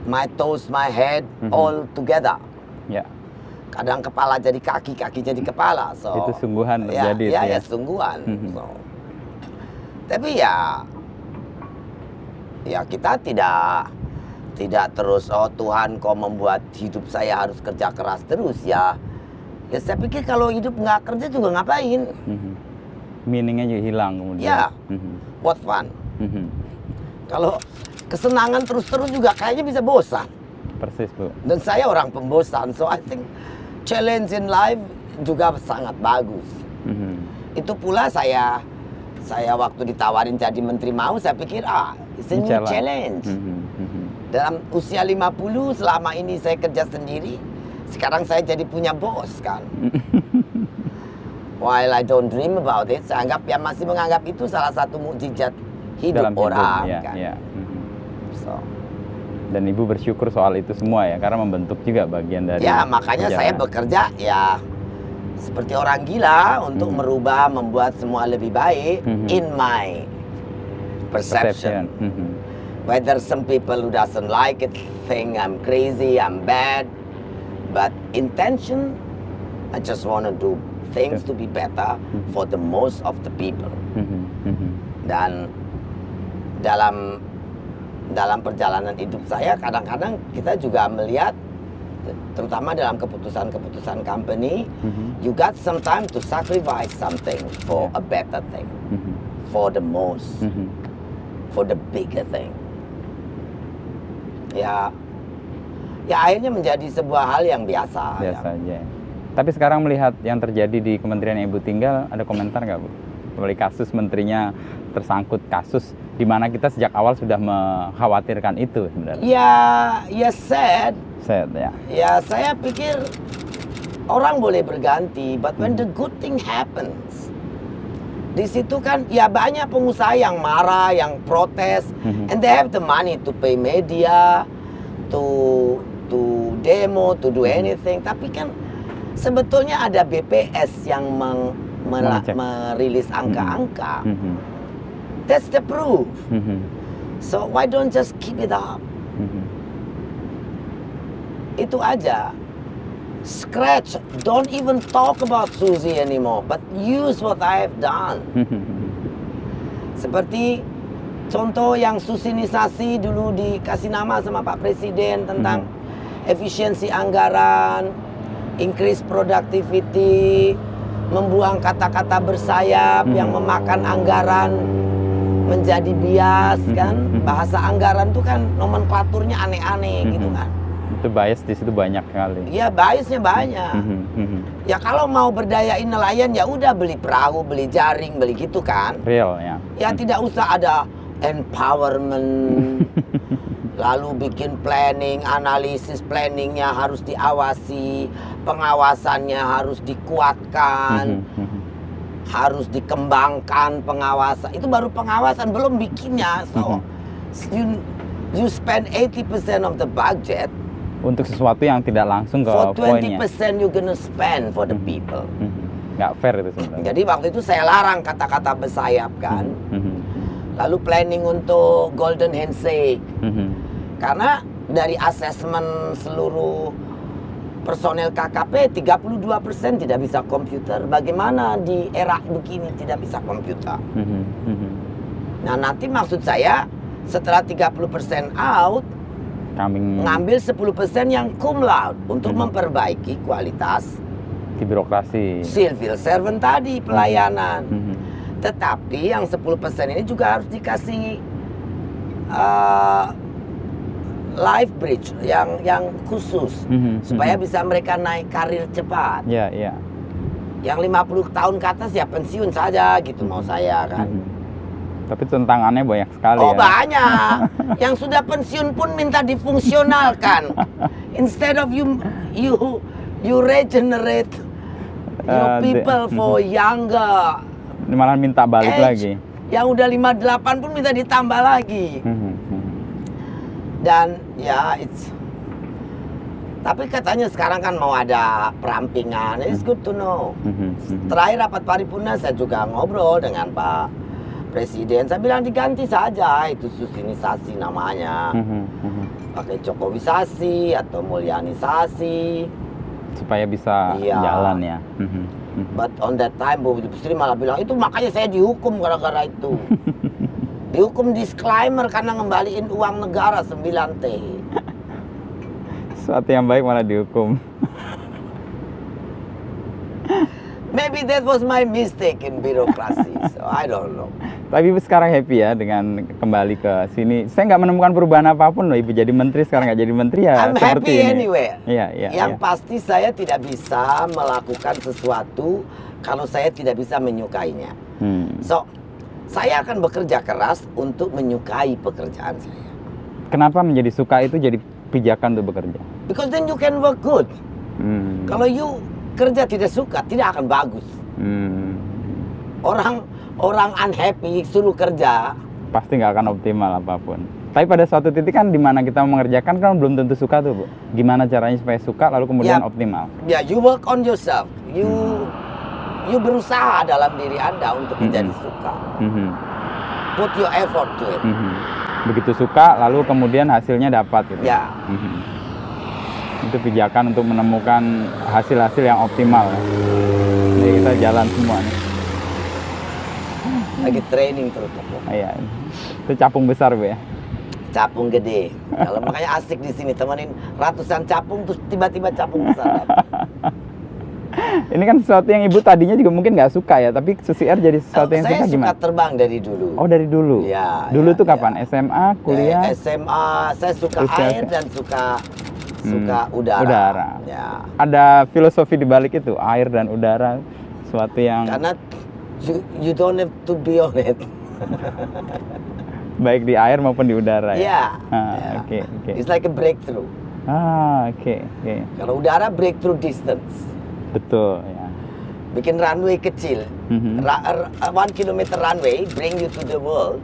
my toes, my head all together. Ya. Kadang kepala jadi kaki, kaki jadi kepala. So Itu sungguhan terjadi. Ya sungguhan. So, tapi ya kita tidak terus Tuhan kau membuat hidup saya harus kerja keras terus ya. Ya saya pikir kalau hidup nggak kerja juga ngapain? Meaningnya juga hilang kemudian. Ya, what fun? Kalau kesenangan terus-terus juga kayaknya bisa bosan. Persis Bu. Dan saya orang pembosan, so I think challenge in life juga sangat bagus. Itu pula saya waktu ditawarin jadi menteri mau, saya pikir it's a new challenge. Dalam usia 50 selama ini saya kerja sendiri, sekarang saya jadi punya bos kan. While I don't dream about it, saya masih menganggap itu salah satu mukjizat hidup orang kan. So. Dan Ibu bersyukur soal itu semua ya, karena membentuk juga bagian dari. Ya makanya saya bekerja ya seperti orang gila untuk membuat semua lebih baik in my perception. Whether some people who doesn't like it think I'm crazy, I'm bad, but intention, I just want to do things to be better for the most of the people. Dan dalam perjalanan hidup saya kadang-kadang kita juga melihat, terutama dalam keputusan-keputusan company, you got some time to sacrifice something for a better thing, for the most, for the bigger thing. Ya akhirnya menjadi sebuah hal yang biasa. Biasa aja. Tapi sekarang melihat yang terjadi di kementerian yang Ibu tinggal, ada komentar nggak Bu? kembali kasus menterinya tersangkut kasus di mana kita sejak awal sudah mengkhawatirkan itu sebenarnya. Ya sad. Sad ya. Ya saya pikir orang boleh berganti, but when the good thing happens, di situ kan ya banyak pengusaha yang marah, yang protes, and they have the money to pay media, to demo, to do anything. Tapi kan sebetulnya ada BPS yang merilis angka-angka. That's the proof. So why don't just keep it up? Itu aja. Scratch. Don't even talk about Suzy anymore, but use what I have done. Seperti contoh yang susinisasi dulu dikasih nama sama Pak Presiden tentang efisiensi anggaran, increase productivity, membuang kata-kata bersayap yang memakan anggaran menjadi bias kan. Bahasa anggaran tuh kan nomenklaturnya aneh-aneh gitu kan. Itu bias di situ banyak sekali. Iya, biasnya banyak. Ya kalau mau berdayain nelayan ya udah beli perahu, beli jaring, beli gitu kan. Real ya. Ya tidak usah ada empowerment. Lalu bikin planning, analisis planningnya harus diawasi, pengawasannya harus dikuatkan, harus dikembangkan pengawasan. Itu baru pengawasan, belum bikinnya. So you spend 80% of the budget untuk sesuatu yang tidak langsung ke for poinnya. 20% you gonna spend for the people. Nggak fair itu sebenarnya. Jadi waktu itu saya larang kata-kata bersayap kan. Lalu planning untuk golden handshake. Karena dari asesmen seluruh personel KKP 32% tidak bisa komputer. Bagaimana di era begini tidak bisa komputer? Nah nanti maksud saya setelah 30% out, ngambil 10% yang cum laude untuk memperbaiki kualitas di birokrasi, civil servant tadi, pelayanan. Tetapi yang 10% ini juga harus dikasih life bridge yang khusus supaya bisa mereka naik karir cepat. Yang 50 tahun ke atas ya pensiun saja gitu mau saya kan. Tapi tantangannya banyak sekali. Oh ya. Banyak. Yang sudah pensiun pun minta difungsionalkan. Instead of you regenerate your people for younger. Malah minta balik age. Lagi. Yang udah 58 pun minta ditambah lagi. Dan ya tapi katanya sekarang kan mau ada perampingan. It's good to know. Terakhir rapat paripurna saya juga ngobrol dengan Pak Presiden. Saya bilang diganti saja itu susinisasi namanya. Pakai Jokowisasi atau Mulyanisasi supaya bisa jalan ya. But on that time Bu Sri malah bilang itu makanya saya dihukum gara-gara itu. Dihukum disclaimer karena ngembaliin uang negara 9T. Sesuatu yang baik malah dihukum. Maybe that was my mistake in birokrasi. So I don't know. Tapi Ibu sekarang happy ya dengan kembali ke sini. Saya nggak menemukan perubahan apapun loh. Ibu jadi menteri sekarang nggak jadi menteri ya. I'm happy ini. anyway. Yang iya. pasti saya tidak bisa melakukan sesuatu kalau saya tidak bisa menyukainya. So saya akan bekerja keras untuk menyukai pekerjaan saya. Kenapa menjadi suka itu jadi pijakan untuk bekerja? Because then you can work good. Kalau you kerja tidak suka, tidak akan bagus. Orang unhappy suruh kerja pasti nggak akan optimal apapun. Tapi pada suatu titik kan di mana kita mengerjakan kan belum tentu suka tuh Bu. Gimana caranya supaya suka lalu kemudian optimal? Ya, you work on yourself. You berusaha dalam diri Anda untuk menjadi suka. Put your effort to it. Begitu suka lalu kemudian hasilnya dapat gitu. Ya. Itu pijakan untuk menemukan hasil-hasil yang optimal. Jadi kita jalan semua nih. Lagi training terus. Iya. Itu capung besar Bu ya. Capung gede. Kalau makanya asik di sini temenin ratusan capung terus tiba-tiba capung besar. Ini kan sesuatu yang Ibu tadinya juga mungkin nggak suka ya, tapi Susi Air jadi sesuatu yang suka gimana? Saya suka terbang dari dulu. Oh dari dulu? Ya. Dulu tuh kapan? SMA, kuliah? SMA, saya suka air dan suka udara. Ya. Ada filosofi di balik itu, air dan udara, sesuatu yang... Karena You don't have to be on it. Baik di air maupun di udara ya. Yeah. Ah, oke, oke. It's like a breakthrough. Ah, oke, oke. Kalau udara breakthrough distance. Betul ya. Bikin runway kecil. Mhm. 1 kilometer runway bring you to the world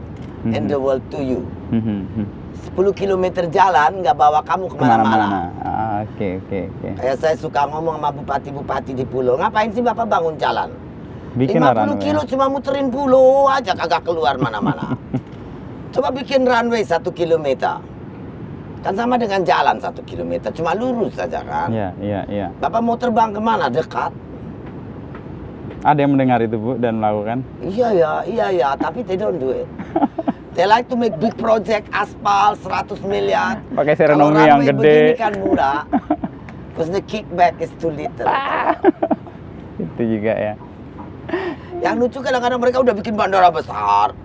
and the world to you. 10 kilometer jalan nggak bawa kamu kemana-mana. Ah, oke, oke, oke. Kayak saya suka ngomong sama bupati-bupati di pulau, ngapain sih Bapak bangun jalan? Bikin 50 kilo cuma muterin pulau aja kagak keluar mana-mana. Coba bikin runway 1 kilometer. Kan sama dengan jalan 1 kilometer, cuma lurus saja kan. Iya, iya, iya. Bapak mau terbang kemana? Dekat. Ada yang mendengar itu Bu dan melakukan? Iya ya, tapi they don't do it. They like to make big project, aspal 100 miliar. Pakai Kalau seronomi yang runway gede. begini kan murah. Because the kickback is too little. Itu juga ya. Yang lucu kadang-kadang mereka udah bikin bandara besar.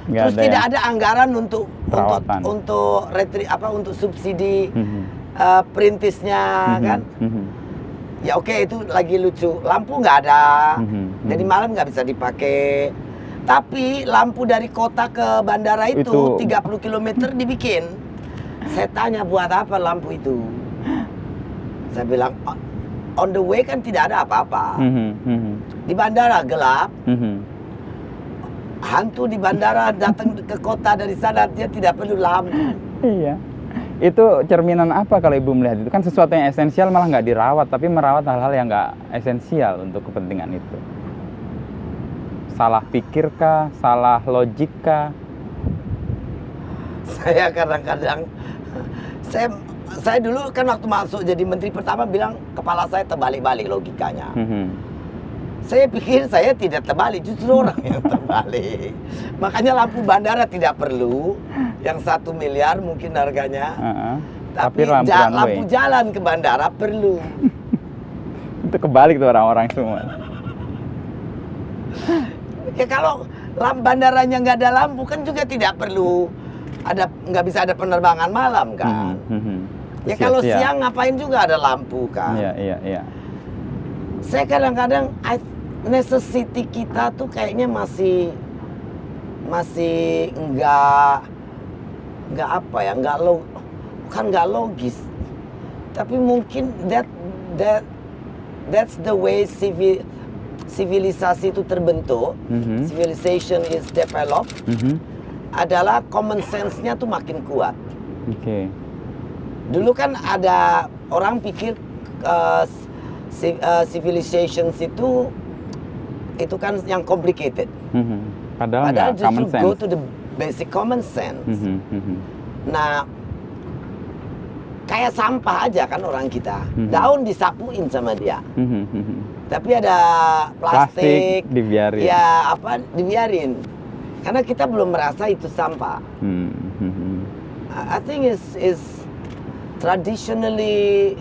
Nggak Terus ada tidak ya? ada anggaran untuk Perawatan. untuk subsidi Mhm. perintisnya kan. Mhm. Ya oke, itu lagi lucu. Lampu nggak ada. Mhm. Jadi malam nggak bisa dipakai. Tapi lampu dari kota ke bandara itu Itu- 30 km dibikin. Saya tanya buat apa lampu itu? Saya bilang on the way kan tidak ada apa-apa. Mhm. Mhm. Di bandara gelap. Mhm. Hantu di bandara datang ke kota dari sana, dia tidak perlu lampu. Iya. Itu cerminan apa kalau Ibu melihat itu? Kan sesuatu yang esensial malah nggak dirawat, tapi merawat hal-hal yang nggak esensial untuk kepentingan itu. Salah pikirkah? Salah logika? Saya kadang-kadang, saya dulu kan waktu masuk jadi menteri pertama bilang kepala saya terbalik-balik logikanya. Mhm. Saya pikir saya tidak terbalik, justru orang yang terbalik. Makanya lampu bandara tidak perlu, yang 1 miliar mungkin harganya. Heeh. Tapi lampu runway. lampu jalan ke bandara perlu. Itu kebalik tuh orang-orang semua. Ya kalau bandaranya nggak ada lampu kan juga tidak perlu nggak bisa ada penerbangan malam kan. Mhm. Ya kalau Sia-sia. siang ngapain juga ada lampu kan. Iya, iya, iya. Saya kadang-kadang necessity kita tuh kayaknya masih nggak apa ya, bukan nggak logis, tapi mungkin that's the way sivilisasi itu terbentuk. Mhm. Civilization is developed, Mhm. adalah common sense-nya tuh makin kuat. Oke. Dulu kan ada orang pikir civilizations itu kan yang complicated. Mhm. Padahal Padahal nggak common justru go sense. to the basic common sense. Mhm. Mhm. Nah, kayak sampah aja kan orang kita. Mhm. Daun disapuin sama dia. Mhm. Mhm. Tapi ada plastik, dibiarin. ya apa dibiarin. Karena kita belum merasa itu sampah. Mhm. I think is traditionally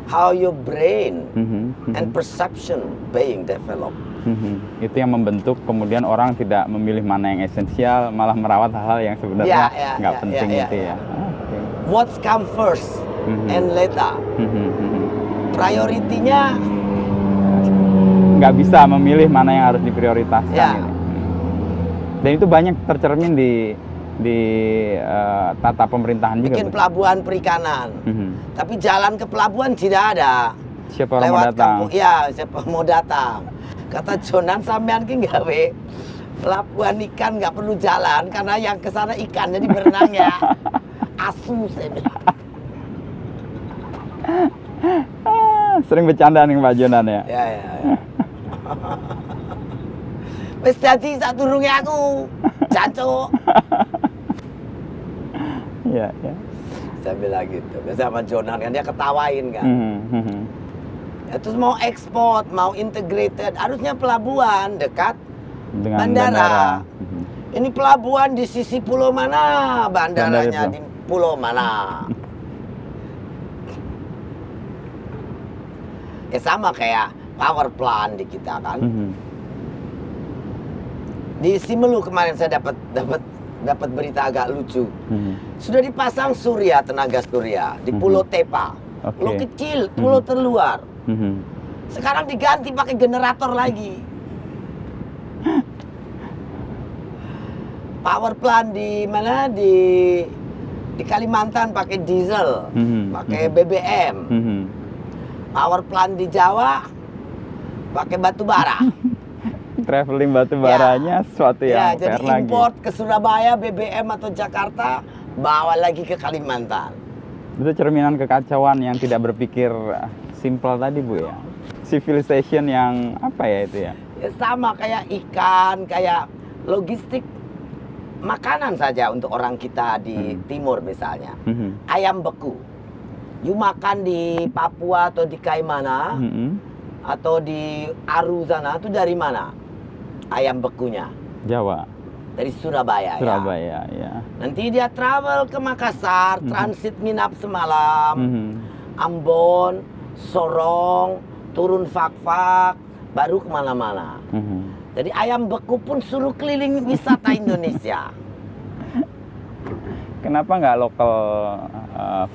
how your brain Mhm. and perception being developed. Mhm. Itu yang membentuk kemudian orang tidak memilih mana yang esensial, malah merawat hal-hal yang sebenarnya nggak penting itu ya. Oke. What's come first Mhm. and later. Mhm. Mhm. Prioritinya Nggak bisa memilih mana yang harus diprioritaskan. Ya. Gitu. Dan itu banyak tercermin di tata pemerintahan juga. bikin Bu. pelabuhan perikanan. Mhm. Tapi jalan ke pelabuhan tidak ada. Siapa orang mau datang? kampung, ya siapa mau datang. Kata Jonan sampean ki gawe pelabuhan ikan nggak perlu jalan karena yang ke sana ikan jadi berenang ya. Asu saya bilang. Sering bercanda nih Pak Jonan ya. Ya. Wis dadi sadurunge aku. Jancuk. Iya, ya. Saya bilang gitu. Biasa sama Jonan kan dia ketawain kan. Mhm. Mhm. Ya, terus mau ekspor, mau integrated, harusnya pelabuhan dekat Dengan bandara. Mhm. Ini pelabuhan di sisi pulau mana, bandaranya Bandara itu. di pulau mana. Ya sama kayak power plant di kita kan. Mhm. Di Simelu kemarin saya dapat berita agak lucu. Mhm. Sudah dipasang surya, tenaga surya di Pulau Tepa. Oke. Pulau kecil, pulau terluar. Mhm. Sekarang diganti pakai generator lagi. power plant di mana di Kalimantan pakai diesel, pakai BBM. Power plant di Jawa pakai batu bara. Traveling batu baranya sesuatu yang jadi fair lagi. import ke Surabaya BBM atau Jakarta, bawa lagi ke Kalimantan. Itu cerminan kekacauan yang tidak berpikir simple tadi Bu ya. Civilization yang apa ya itu ya? Ya sama kayak ikan, kayak logistik makanan saja untuk orang kita di timur misalnya. Ayam beku. You makan di Papua atau di Kaimana atau di Aru sana itu dari mana? Ayam bekunya. Jawa. Dari Surabaya, Surabaya ya. Nanti dia travel ke Makassar, transit nginap semalam, Ambon, Sorong, turun Fak-Fak, baru kemana-mana. Jadi ayam beku pun suruh keliling wisata Indonesia. Kenapa nggak lokal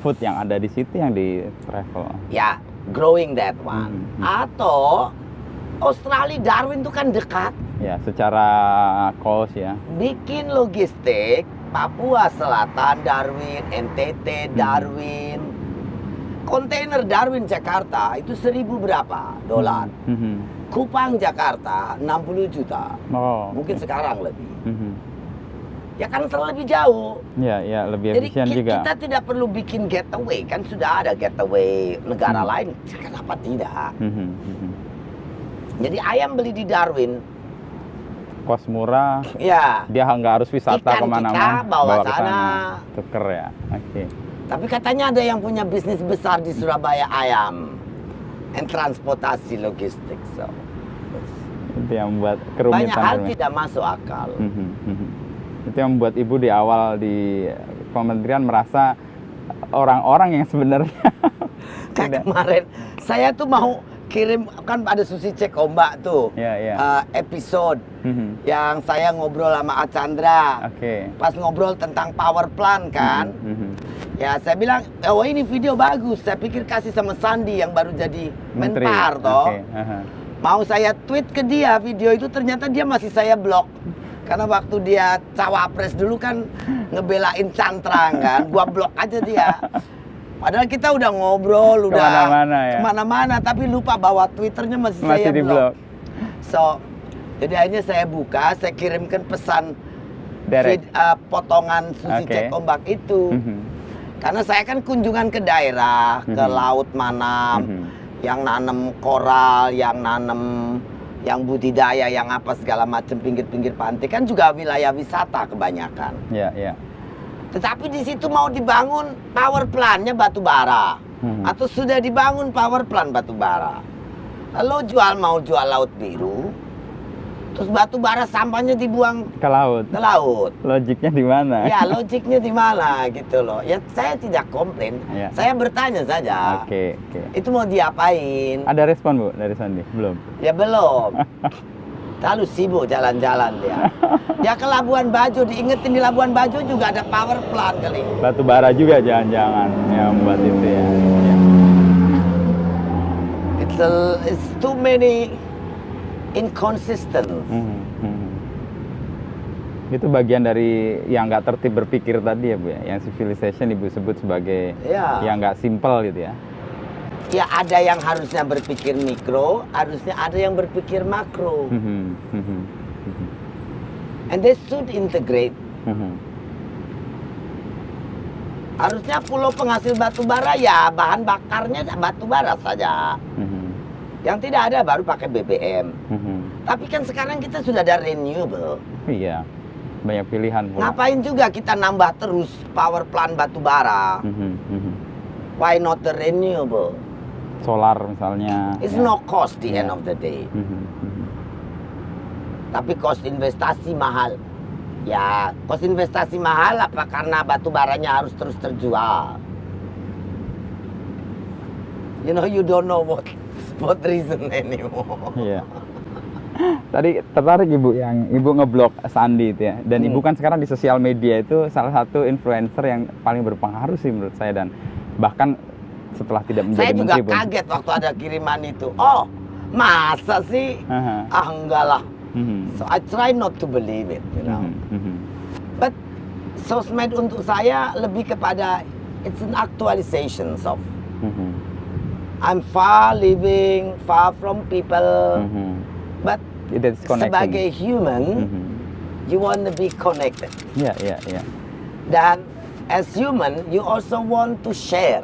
food yang ada di situ yang di travel? Ya, growing that one. Atau Australia, Darwin itu kan dekat. Ya, secara cost ya. Bikin logistik, Papua Selatan, Darwin, NTT, Darwin. Kontainer Darwin Jakarta itu 1.000 berapa dolar. Kupang Jakarta 60 juta. Oh, Mungkin sekarang lebih. Ya kan lebih jauh. Ya, ya lebih Jadi efisien juga. kita tidak perlu bikin getaway, kan sudah ada getaway negara lain. Kenapa tidak? Jadi ayam beli di Darwin. Kos murah. Ya. Dia nggak harus wisata Ikan kemana-mana. kita bawa ke sana. Tuker ya. Oke. Tapi katanya ada yang punya bisnis besar di Surabaya ayam and transportasi logistik. So, Itu yang membuat banyak kerumitan. hal tidak masuk akal. Itu yang membuat Ibu di awal di kementerian merasa orang-orang yang sebenarnya Kayak kemarin saya tuh mau kirim, kan ada Susi Cek Ombak tuh, episode yang saya ngobrol sama Chandra. Pas ngobrol tentang power plant kan, ya saya bilang, oh ini video bagus, saya pikir kasih sama Sandi yang baru jadi Menpar toh. Mau saya tweet ke dia video itu, ternyata dia masih saya blok. Karena waktu dia cawapres dulu kan ngebelain cantrang kan, gua blok aja dia. Padahal kita udah ngobrol, udah kemana-mana, tapi lupa bawa Twitternya masih saya blok. So, jadi akhirnya saya buka, saya kirimkan pesan potongan Susi Cek Ombak itu. Karena saya kan kunjungan ke daerah, ke Laut Manam, yang nanam koral, yang nanam, yang budidaya, yang apa segala macam pinggir-pinggir pantai, kan juga wilayah wisata kebanyakan. Tetapi di situ mau dibangun power plant-nya batu bara. Atau sudah dibangun power plant batu bara. Lalu mau jual laut biru. Terus batu bara sampahnya dibuang ke laut. Logiknya di mana? Ya, logiknya di mana gitu loh. Ya saya tidak komplain. Saya bertanya saja. Itu mau diapain? Ada respon Bu dari Sandi? Belum? Ya belum. Terlalu sibuk jalan-jalan dia. Ya ke Labuan Bajo, diingetin di Labuan Bajo juga ada power plant kali. Batu bara juga jangan-jangan yang buat itu ya. It's too many inconsistent. Itu bagian dari yang nggak tertib berpikir tadi ya Bu ya. Yang civilization Ibu sebut sebagai yang nggak simple gitu ya. Ya ada yang harusnya berpikir mikro, harusnya ada yang berpikir makro. And they should integrate. Harusnya pulau penghasil batu bara ya bahan bakarnya batu bara saja. Yang tidak ada baru pakai BBM. Tapi kan sekarang kita sudah ada renewable. Iya, banyak pilihan. Ngapain juga kita nambah terus power plant batu bara? Why not the renewable? Solar misalnya. It's no cost the end of the day. Tapi cost investasi mahal. Ya, cost investasi mahal apa karena batu baranya harus terus terjual? You know, you don't know what reason anymore. Iya. Tadi tertarik Ibu yang Ibu ngeblok Sandi itu ya. Dan Ibu kan sekarang di sosial media itu salah satu influencer yang paling berpengaruh sih menurut saya, dan bahkan setelah tidak menjadi menteri. Saya juga kaget waktu ada kiriman itu. Oh, masa sih? Enggak lah. So I try not to believe it, you know. But sosmed untuk saya lebih kepada it's an actualization of I'm living far from people, but That's connecting. sebagai human, you want to be connected. Ya, ya, ya. Dan as human, you also want to share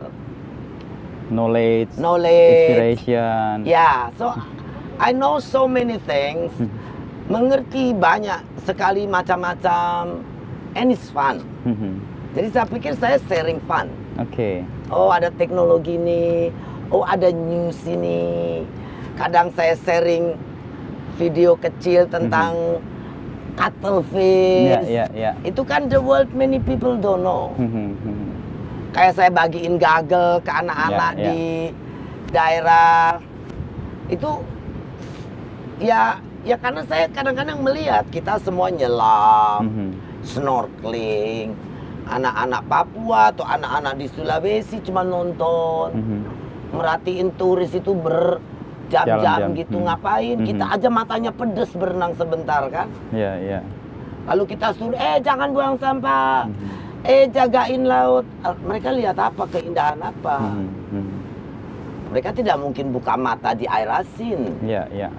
Knowledge, knowledge. inspiration. Yeah, so I know so many things, mengerti banyak sekali macam-macam, and it's fun. Jadi saya pikir saya sharing fun. Oke. Oh ada teknologi ini, oh ada news ini. Kadang saya sharing video kecil tentang cuttlefish. Ya, ya, ya. Itu kan the world many people don't know. Kayak saya bagiin gagel ke anak-anak Ya, ya. di daerah. Itu ya karena saya kadang-kadang melihat kita semua nyelam, snorkeling. Anak-anak Papua atau anak-anak di Sulawesi cuma nonton, merhatiin turis itu berjam-jam Jalan-jam. gitu ngapain. Kita aja matanya pedes berenang sebentar kan. Ya, ya. Lalu kita suruh, jangan buang sampah, jagain laut. Mereka lihat apa, keindahan apa. Mereka tidak mungkin buka mata di air asin. Ya, ya.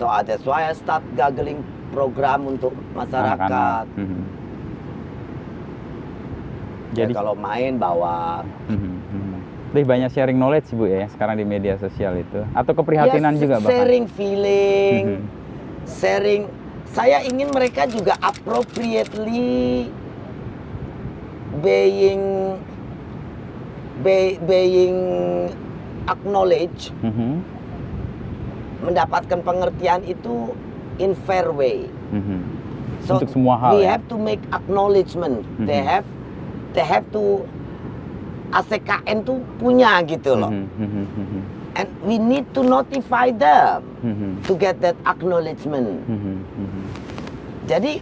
So that's why I start gaggling program untuk masyarakat. Anak-anak. Jadi kalau main bawa. Lebih banyak sharing knowledge Bu ya sekarang di media sosial itu, atau keprihatinan juga bahkan. Sharing feeling, sharing. Saya ingin mereka juga appropriately being acknowledge, mendapatkan pengertian itu in fair way. So Untuk semua hal. we Ya? have to make acknowledgement. They have to ACKN tuh punya gitu loh. And we need to notify them to get that acknowledgement. Jadi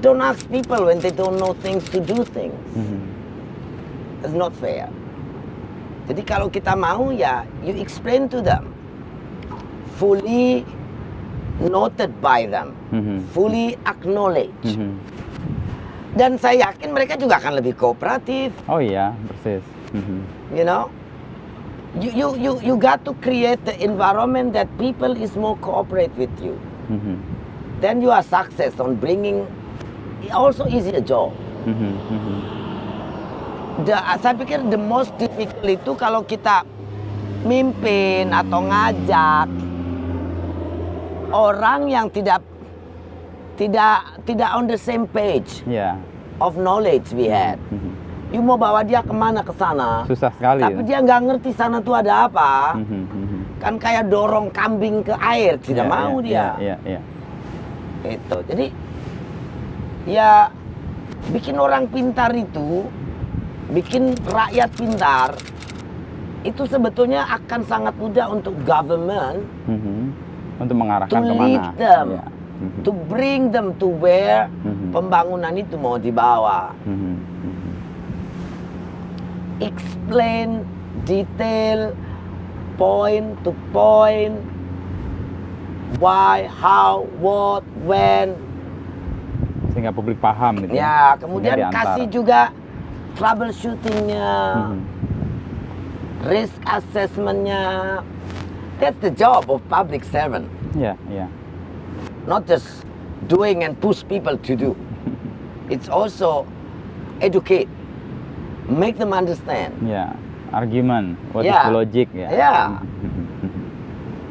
don't ask people when they don't know things to do things. It's not fair. Jadi kalau kita mau ya you explain to them, fully noted by them, fully acknowledge. Dan saya yakin mereka juga akan lebih kooperatif. Oh iya, persis. You know, you got to create the environment that people is more cooperate with you. Then you are success on bringing. It also easy a job. Saya pikir the most difficult itu kalau kita mimpin atau ngajak orang yang tidak on the same page of knowledge we had. You mau bawa dia kemana ke sana? Susah sekali. Tapi dia nggak ngerti sana tuh ada apa. Kan kayak dorong kambing ke air, tidak mau dia. Itu. Jadi ya bikin orang pintar itu, bikin rakyat pintar itu sebetulnya akan sangat mudah untuk government untuk mengarahkan to kemana. lead them. To bring them to where pembangunan itu mau dibawa. Explain, detail, point to point, why, how, what, when. Sehingga publik paham gitu. Ya, kemudian Sehingga diantar. kasih juga troubleshootingnya, risk assessmentnya. That's the job of public servant. Ya, ya. Not just doing and push people to do. It's also educate, make them understand. Ya, argument, what is Ya. the logic ya. Ya.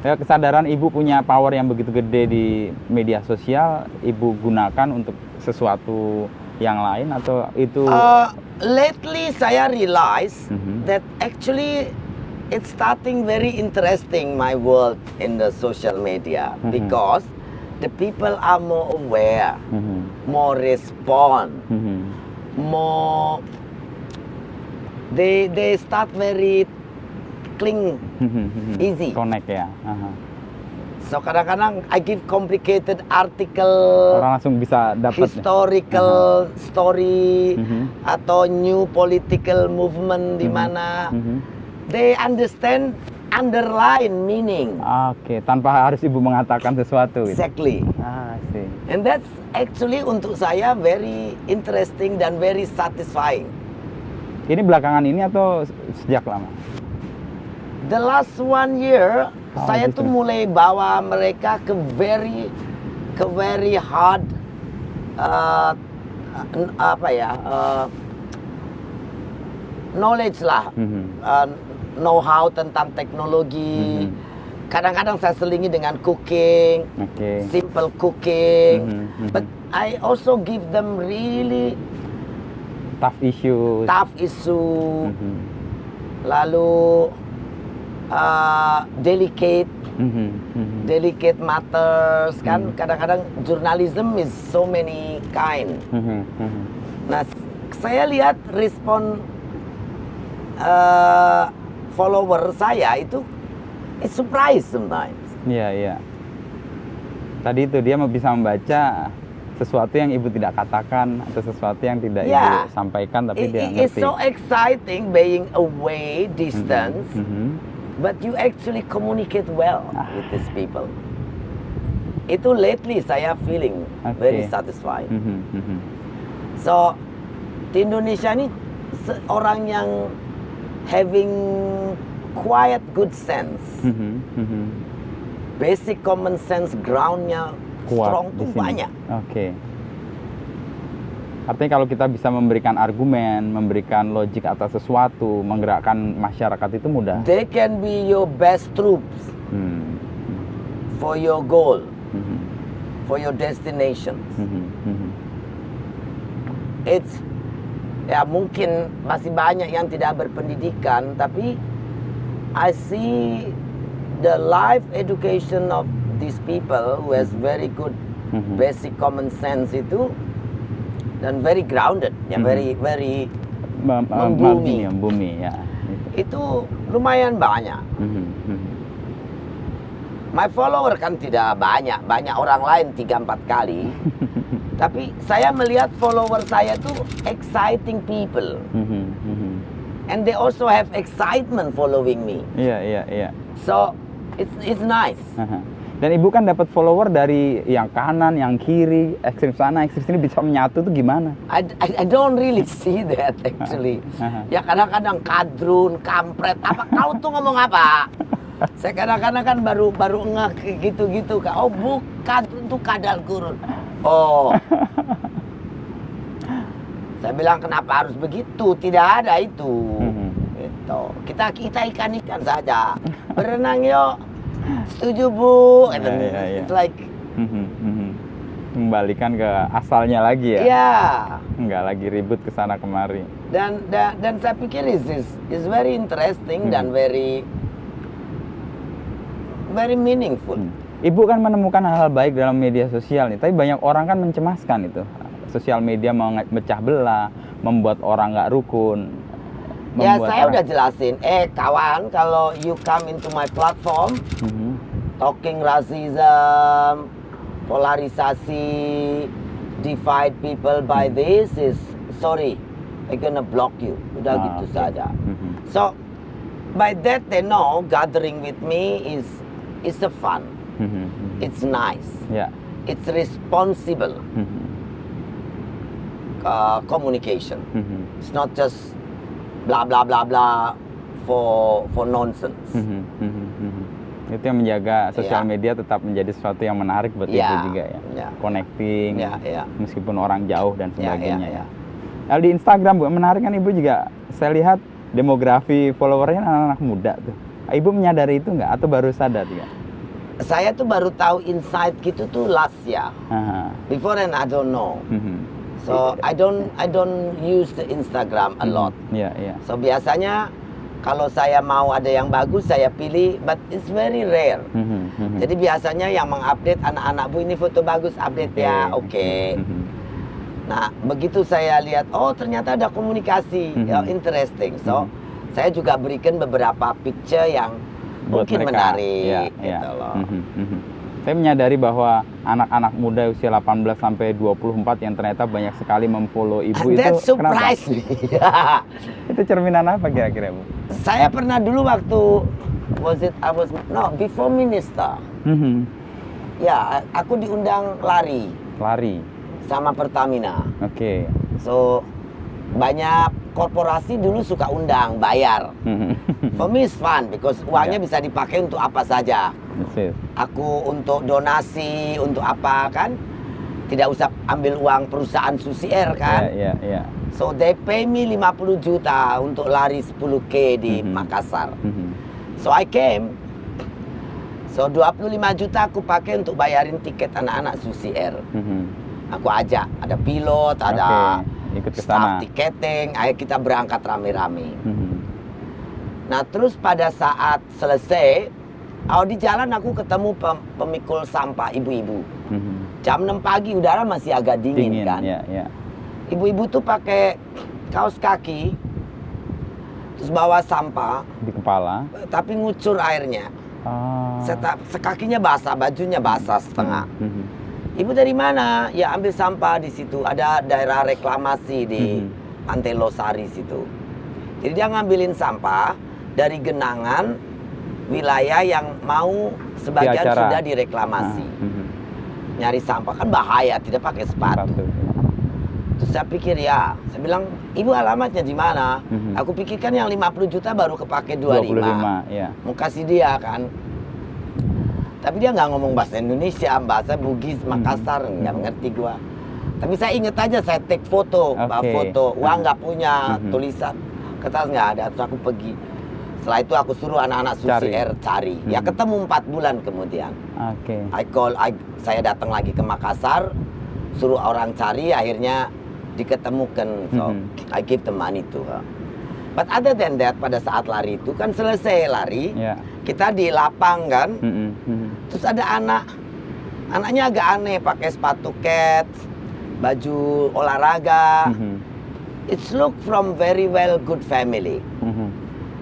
Ya, kesadaran Ibu punya power yang begitu gede di media sosial, Ibu gunakan untuk sesuatu yang lain atau itu? Lately saya realize that actually it's starting very interesting my world in the social media because the people are more aware, more respond, more they start very cling easy. Connect ya. So kadang-kadang I give complicated article, Orang langsung bisa dapat historical story atau new political movement di mana they understand underline meaning. Oke, tanpa harus ibu mengatakan sesuatu gitu. Exactly. Sih. And that's actually untuk saya very interesting dan very satisfying. Ini belakangan ini atau sejak lama? The last 1 year, saya gitu. tuh mulai bawa mereka ke very hard knowledge lah, know-how tentang teknologi. Kadang-kadang saya selingi dengan cooking, simple cooking. But I also give them really tough issue. Lalu delicate matters kan. Kadang-kadang journalism is so many kind. Nah, saya lihat respon follower saya itu it's surprise sometimes. Iya. Tadi itu dia bisa membaca sesuatu yang ibu tidak katakan atau sesuatu yang tidak ibu sampaikan, tapi dia ngerti. It's so exciting being away, distance, but you actually communicate well with these people. Itu lately saya feeling very satisfied. So di Indonesia ini orang yang having quiet good sense, basic common sense groundnya strong tuh banyak. Oke. Artinya kalau kita bisa memberikan argumen, memberikan logik atas sesuatu, menggerakkan masyarakat itu mudah. They can be your best troops for your goal, for your destination. It's ya mungkin masih banyak yang tidak berpendidikan, tapi I see the life education of these people who has very good basic common sense itu dan very grounded, ya very membumi ya. Itu lumayan banyak. My follower kan tidak banyak orang lain 3-4 kali. Tapi saya melihat follower saya tuh exciting people. And they also have excitement following me. Iya. So it's nice. Dan ibu kan dapat follower dari yang kanan, yang kiri, ekstrem sana, ekstrem sini, bisa menyatu tuh gimana? I don't really see that actually. Ya kadang-kadang kadrun, kampret, apa kau tuh ngomong apa? Saya kadang-kadang kan baru ngeh gitu-gitu. Oh bukan, itu kadal gurun. Oh. Saya bilang kenapa harus begitu? Tidak ada itu. Gitu. Kita ikan-ikan saja. Berenang yuk. Setuju bu. It's like kembalikan ke asalnya lagi ya. Iya. Nggak lagi ribut ke sana kemari. Dan saya pikir is very interesting dan very meaningful. Ibu kan menemukan hal-hal baik dalam media sosial nih, tapi banyak orang kan mencemaskan itu. Sosial media memecah belah, membuat orang nggak rukun. Ya saya udah jelasin, kawan, kalau you come into my platform, talking racism, polarisasi, divide people by this is, sorry, I'm gonna block you. Udah gitu saja. So, by that they know gathering with me is a fun. It's nice. It's responsible communication. It's not just blah blah blah blah for nonsense. Itu yang menjaga sosial media tetap menjadi sesuatu yang menarik buat ibu juga ya. Connecting, meskipun orang jauh dan sebagainya ya. Lalu di Instagram Bu, menarik kan ibu juga. Saya lihat demografi followernya anak-anak muda tuh. Ibu menyadari itu nggak atau baru sadar juga? Saya tuh baru tahu insight gitu tuh last year. Before then I don't know. So I don't use the Instagram a lot. So biasanya kalau saya mau ada yang bagus saya pilih, but it's very rare. Jadi biasanya yang mengupdate anak-anak Bu ini foto bagus update ya, oke. Nah begitu saya lihat, oh ternyata ada komunikasi, interesting. So saya juga berikan beberapa picture yang mungkin menarik, gitu loh. Saya menyadari bahwa anak-anak muda usia 18 sampai 24 yang ternyata banyak sekali memfollow ibu itu surprise kenapa? Itu cerminan apa kira-kira Bu? Saya pernah dulu waktu Was it? I was no before minister. Mhm. Ya, aku diundang lari Lari. sama Pertamina. Oke. So banyak korporasi dulu suka undang, bayar. Mhm. For me it's fun because uangnya Ya. bisa dipakai untuk apa saja. That's it. Aku untuk donasi, untuk apa kan? Tidak usah ambil uang perusahaan Susi Air kan? Ya, ya, ya. So they pay me 50 juta untuk lari 10K di Mhm. Makassar. Mhm. So I came. So 25 juta aku pakai untuk bayarin tiket anak-anak Susi Air. Mhm. Aku ajak, ada pilot, ada Oke, ikut ke staff sana. tiketing, ayo kita berangkat rame-rame. Mhm. Nah terus pada saat selesai, di jalan aku ketemu pemikul sampah ibu-ibu. Mhm. Jam 6 pagi udara masih agak dingin, kan. Ya, ya. Ibu-ibu tuh pakai kaos kaki, terus bawa sampah, Di kepala. tapi ngucur airnya. Ah. Kakinya basah, bajunya basah setengah. Mhm. Ibu dari mana? Ya ambil sampah di situ. Ada daerah reklamasi di Pantai Losari situ. Jadi dia ngambilin sampah dari genangan wilayah yang mau sebagian acara. sudah direklamasi. Ah, mhm. Nyari sampah kan bahaya, tidak pakai sepatu. Sepatu. Terus saya pikir ya, saya bilang, ibu alamatnya di mana? Mhm. Aku pikirkan yang 50 juta baru kepake 25. ya. Mau kasih dia kan. Tapi dia nggak ngomong bahasa Indonesia, bahasa Bugis, Makassar, nggak ngerti gua. Tapi saya inget aja, saya take foto, Oke. foto, uang nggak punya, Mhm. tulisan, kertas nggak ada, terus aku pergi. Setelah itu aku suruh anak-anak Susi Cari. Air cari. Ya Mhm. ketemu 4 bulan kemudian. Oke. Saya datang lagi ke Makassar, suruh orang cari, akhirnya diketemukan. So Mhm. I give the money to her. But other than that, pada saat lari itu kan selesai lari, Ya. kita di lapang kan, Mhm. Mhm. terus ada anaknya agak aneh, pakai sepatu kets, baju olahraga. Mhm. It's look from very well good family. Mhm.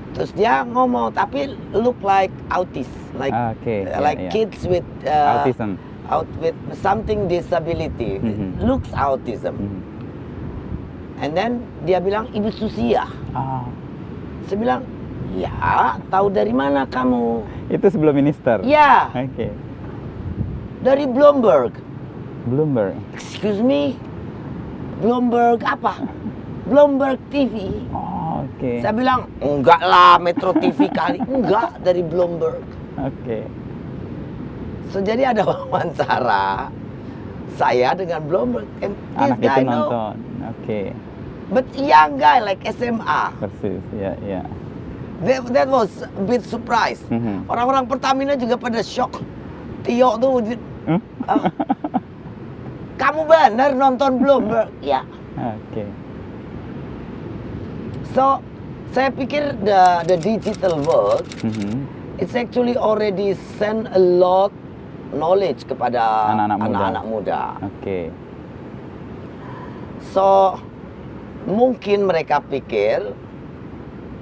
Terus dia ngomong, tapi look like autis, like Oke, ya, like ya. kids with Autism. with something disability, Mhm. looks autism. Mhm. And then dia bilang, Ibu Susi ya? Ah, Saya bilang, ya, tahu dari mana kamu? itu sebelum minister. Ya, Oke. dari Bloomberg. Bloomberg. Excuse me, Bloomberg apa? Bloomberg TV. Oh, oke. Saya bilang, enggak lah, Metro TV kali. Enggak, dari Bloomberg. Oke. So, jadi ada wawancara saya dengan Bloomberg. And this Anak itu guy know, nonton. Oke. but young guy like SMA. Persis. Ya, ya. That was a bit surprise. Mhm. Orang-orang Pertamina juga pada shock. Tio tuh, Hmm? "Ah, kamu benar nonton Bloomberg? Ya. Oke. So, saya pikir the digital world, Mhm. it's actually already send a lot knowledge kepada Anak-anak muda. anak-anak muda. Oke. So, mungkin mereka pikir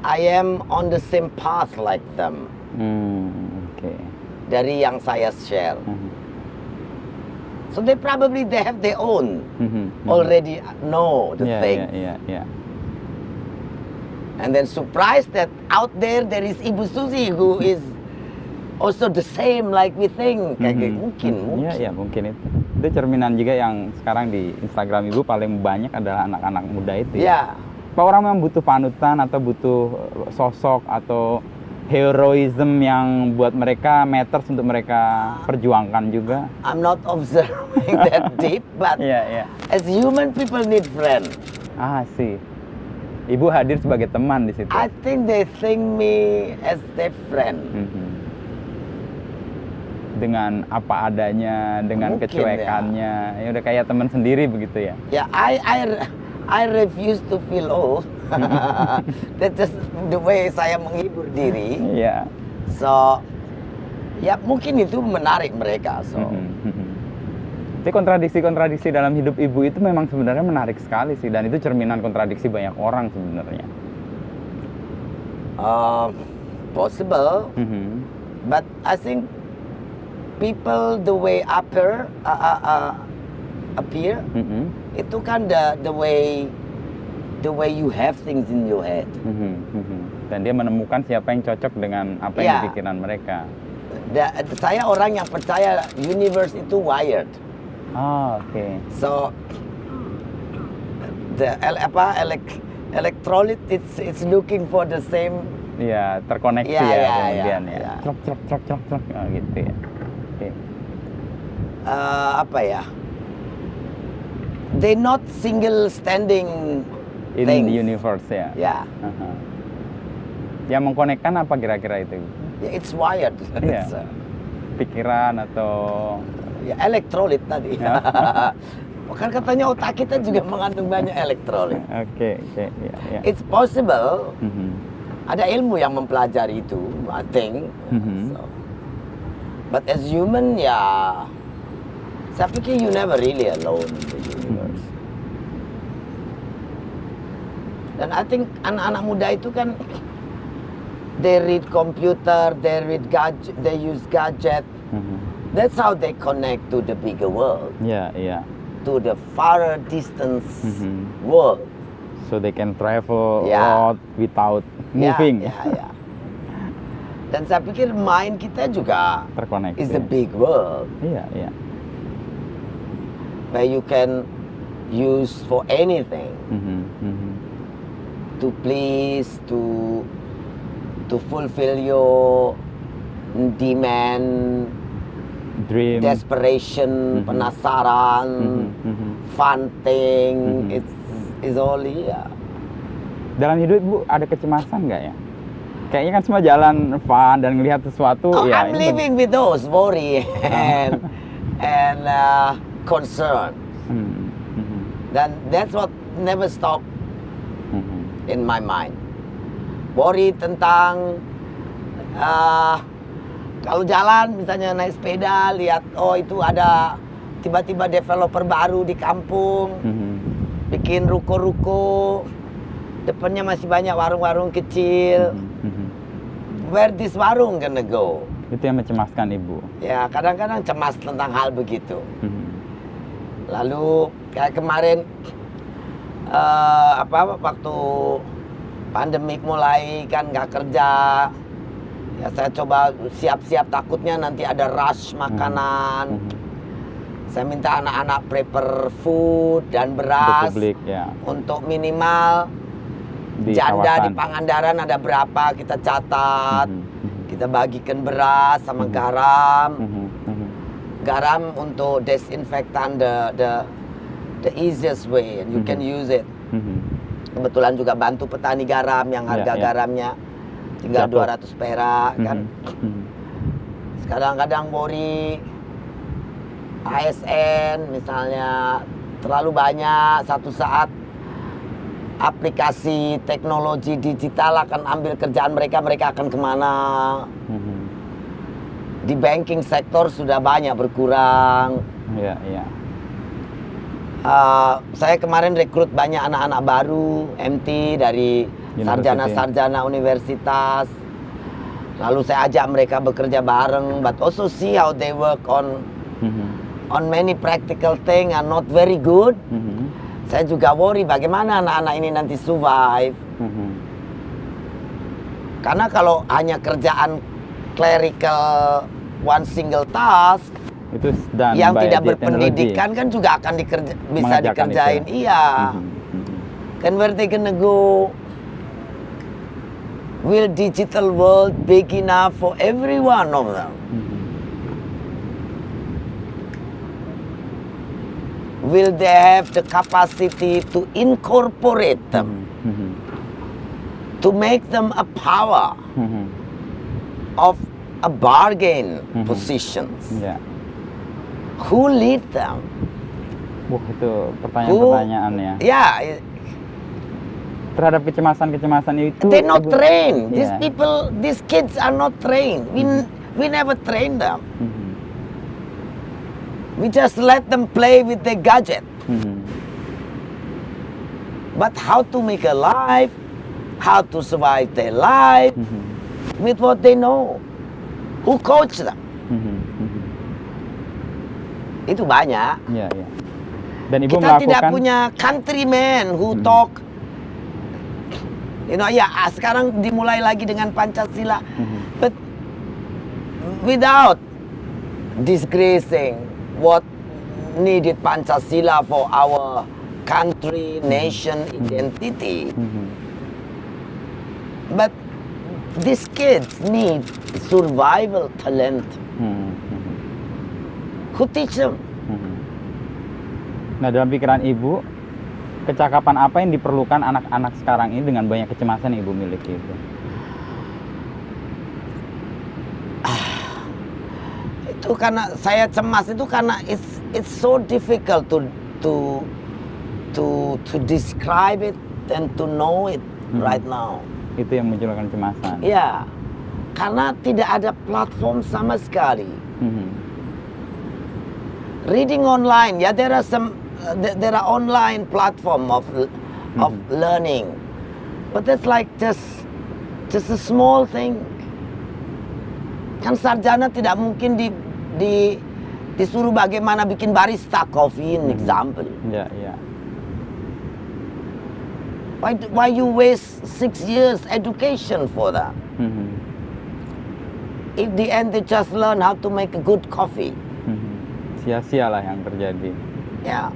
I am on the same path like them Oke. dari yang saya share. Mhm. So they have their own Mhm. already know the Ya, thing. ya, ya, ya. And then surprised that out there is Ibu Susi who is also the same like we think. Kayak Mhm. mungkin. Iya, iya, mungkin itu. Itu cerminan juga yang sekarang di Instagram Ibu paling banyak adalah anak-anak muda itu. Ya. Apa orang memang butuh panutan atau butuh sosok atau heroism yang buat mereka matters untuk mereka perjuangkan juga? I'm not observing that deep, but Iya, iya. as human people need friend. Ah, sih. Ibu hadir sebagai teman di situ. I think they think me as their friend. Mhm. Dengan apa adanya, dengan Mungkin, kecuekannya, ya udah kayak teman sendiri begitu ya. Yeah, I refuse to feel old. That's just the way saya menghibur diri. Iya. So, ya mungkin itu menarik mereka. So, Tapi kontradiksi-kontradiksi dalam hidup ibu itu memang sebenarnya menarik sekali sih, dan itu cerminan kontradiksi banyak orang sebenarnya. possible, but I think people the way appear itu kan the way you have things in your head. Dan dia menemukan siapa yang cocok dengan apa yang Ya. di pikiran mereka. Saya orang yang percaya universe itu wired. Oh, oke. So the electrolyte it's looking for the same. Iya, terkoneksi Ya, ya, ya, kemudian ya, ya. ya. Trok trok trok trok trok. Oh, gitu ya. Oke. Apa ya? They not single standing In things. the universe ya. Ya, Aha. Yang mengkonekkan apa kira-kira itu? yeah, it's wired. Iya. It's, Pikiran atau ya, elektrolit tadi. Ya. Kan katanya otak kita juga mengandung banyak elektrolit. oke, ya, ya. It's possible. Mhm. Ada ilmu yang mempelajari itu, I think. Mhm. So, but as human, ya, saya pikir you never really alone in the universe. Dan I think anak-anak muda itu kan, they read computer, they read gadget, they use gadget. Mhm. That's how they connect to the bigger world, Ya, ya. to the farther distance Mhm. world. So they can travel Ya. out without moving. Ya. Dan saya pikir mind kita juga Terkoneksi. is a big world Iya, iya. where you can use for anything Mhm, mhm. to please, to fulfill your demand, Dream. desperation, Mhm. penasaran, Mhm, mhm. fun thing. Mhm. It's all here. Dalam hidup Bu ada kecemasan nggak ya? Kayaknya kan semua jalan fun dan ngelihat sesuatu Oh, ya. I'm ini living with those worry and concern. Mhm, mhm, Then that's what never stop mhm. in my mind. Worry tentang kalau jalan misalnya naik sepeda lihat oh itu ada tiba-tiba developer baru di kampung Mhm, bikin ruko-ruko, depannya masih banyak warung-warung kecil. mhm, mhm. Where this warung gonna go? Itu yang mencemaskan Ibu. Ya kadang-kadang cemas tentang hal begitu. Mhm, Lalu kayak kemarin waktu pandemik mulai kan nggak kerja, ya saya coba siap-siap takutnya nanti ada rush makanan. mhm. Saya minta anak-anak prepare food dan Untuk beras publik ya untuk minimal di janda di kawasan. Pangandaran ada berapa kita catat. Mhm, mhm, Kita bagikan beras sama Mhm. garam. mhm, mhm. Garam untuk desinfektan the easiest way and you can use it. Mhm. Kebetulan juga bantu petani garam yang harga Ya, ya. garamnya tinggal Jatuh. 200 perak kan. Mhm, mhm. Kadang-kadang worry ASN misalnya terlalu banyak, satu saat aplikasi teknologi digital akan ambil kerjaan mereka, mereka akan kemana. Mhm. Di banking sektor sudah banyak berkurang. Iya, iya. Saya kemarin rekrut banyak anak-anak baru MT dari University. sarjana-sarjana universitas. Lalu saya ajak mereka bekerja bareng, but also see how they work on many practical thing are not very good. Mhm, Saya juga worry bagaimana anak-anak ini nanti survive. mhm. Karena kalau hanya kerjaan clerical one single task Itu done yang by tidak the berpendidikan kan juga akan bisa Mengerjakan dikerjain. itu. Iya. technology. Mhm, mhm. Then where they gonna go? Will digital world big enough for every one of them? Mhm. Will they have the capacity to incorporate them, Mhm, to make them a power mhm. of a bargain Mhm. positions? Ya. Who lead them? Wah, itu pertanyaan-pertanyaan ya. Yeah, Terhadap kecemasan-kecemasan itu. they're not Ibu- trained. These Iya. people, these kids are not trained. We never train them. Mhm, We just let them play with their gadget. mhm. But how to make a life, how to survive their life Mhm, with what they know. Who coach them? mhm, mhm. Itu banyak. Iya, iya. Dan Ibu Kita tidak melakukan punya countryman who Mhm. talk Sekarang dimulai lagi dengan Pancasila. But without disgracing what needed Pancasila for our country, nation, identity. But these kids need survival talent. Who teach them? Nah, dalam pikiran Ibu, kecakapan apa yang diperlukan anak-anak sekarang ini dengan banyak kecemasan yang Ibu miliki itu? Itu karena saya cemas itu karena it's so difficult to describe it and to know it right now. Itu yang munculkan kecemasan. Ya, karena tidak ada platform sama sekali. Reading online, there are online platform of learning, but that's like just a small thing. Kan sarjana tidak mungkin disuruh bagaimana bikin barista coffee, an example. Ya, ya. Why you waste 6 years education for that? If the end they just learn how to make a good coffee. Sia-sia lah yang terjadi. Yeah.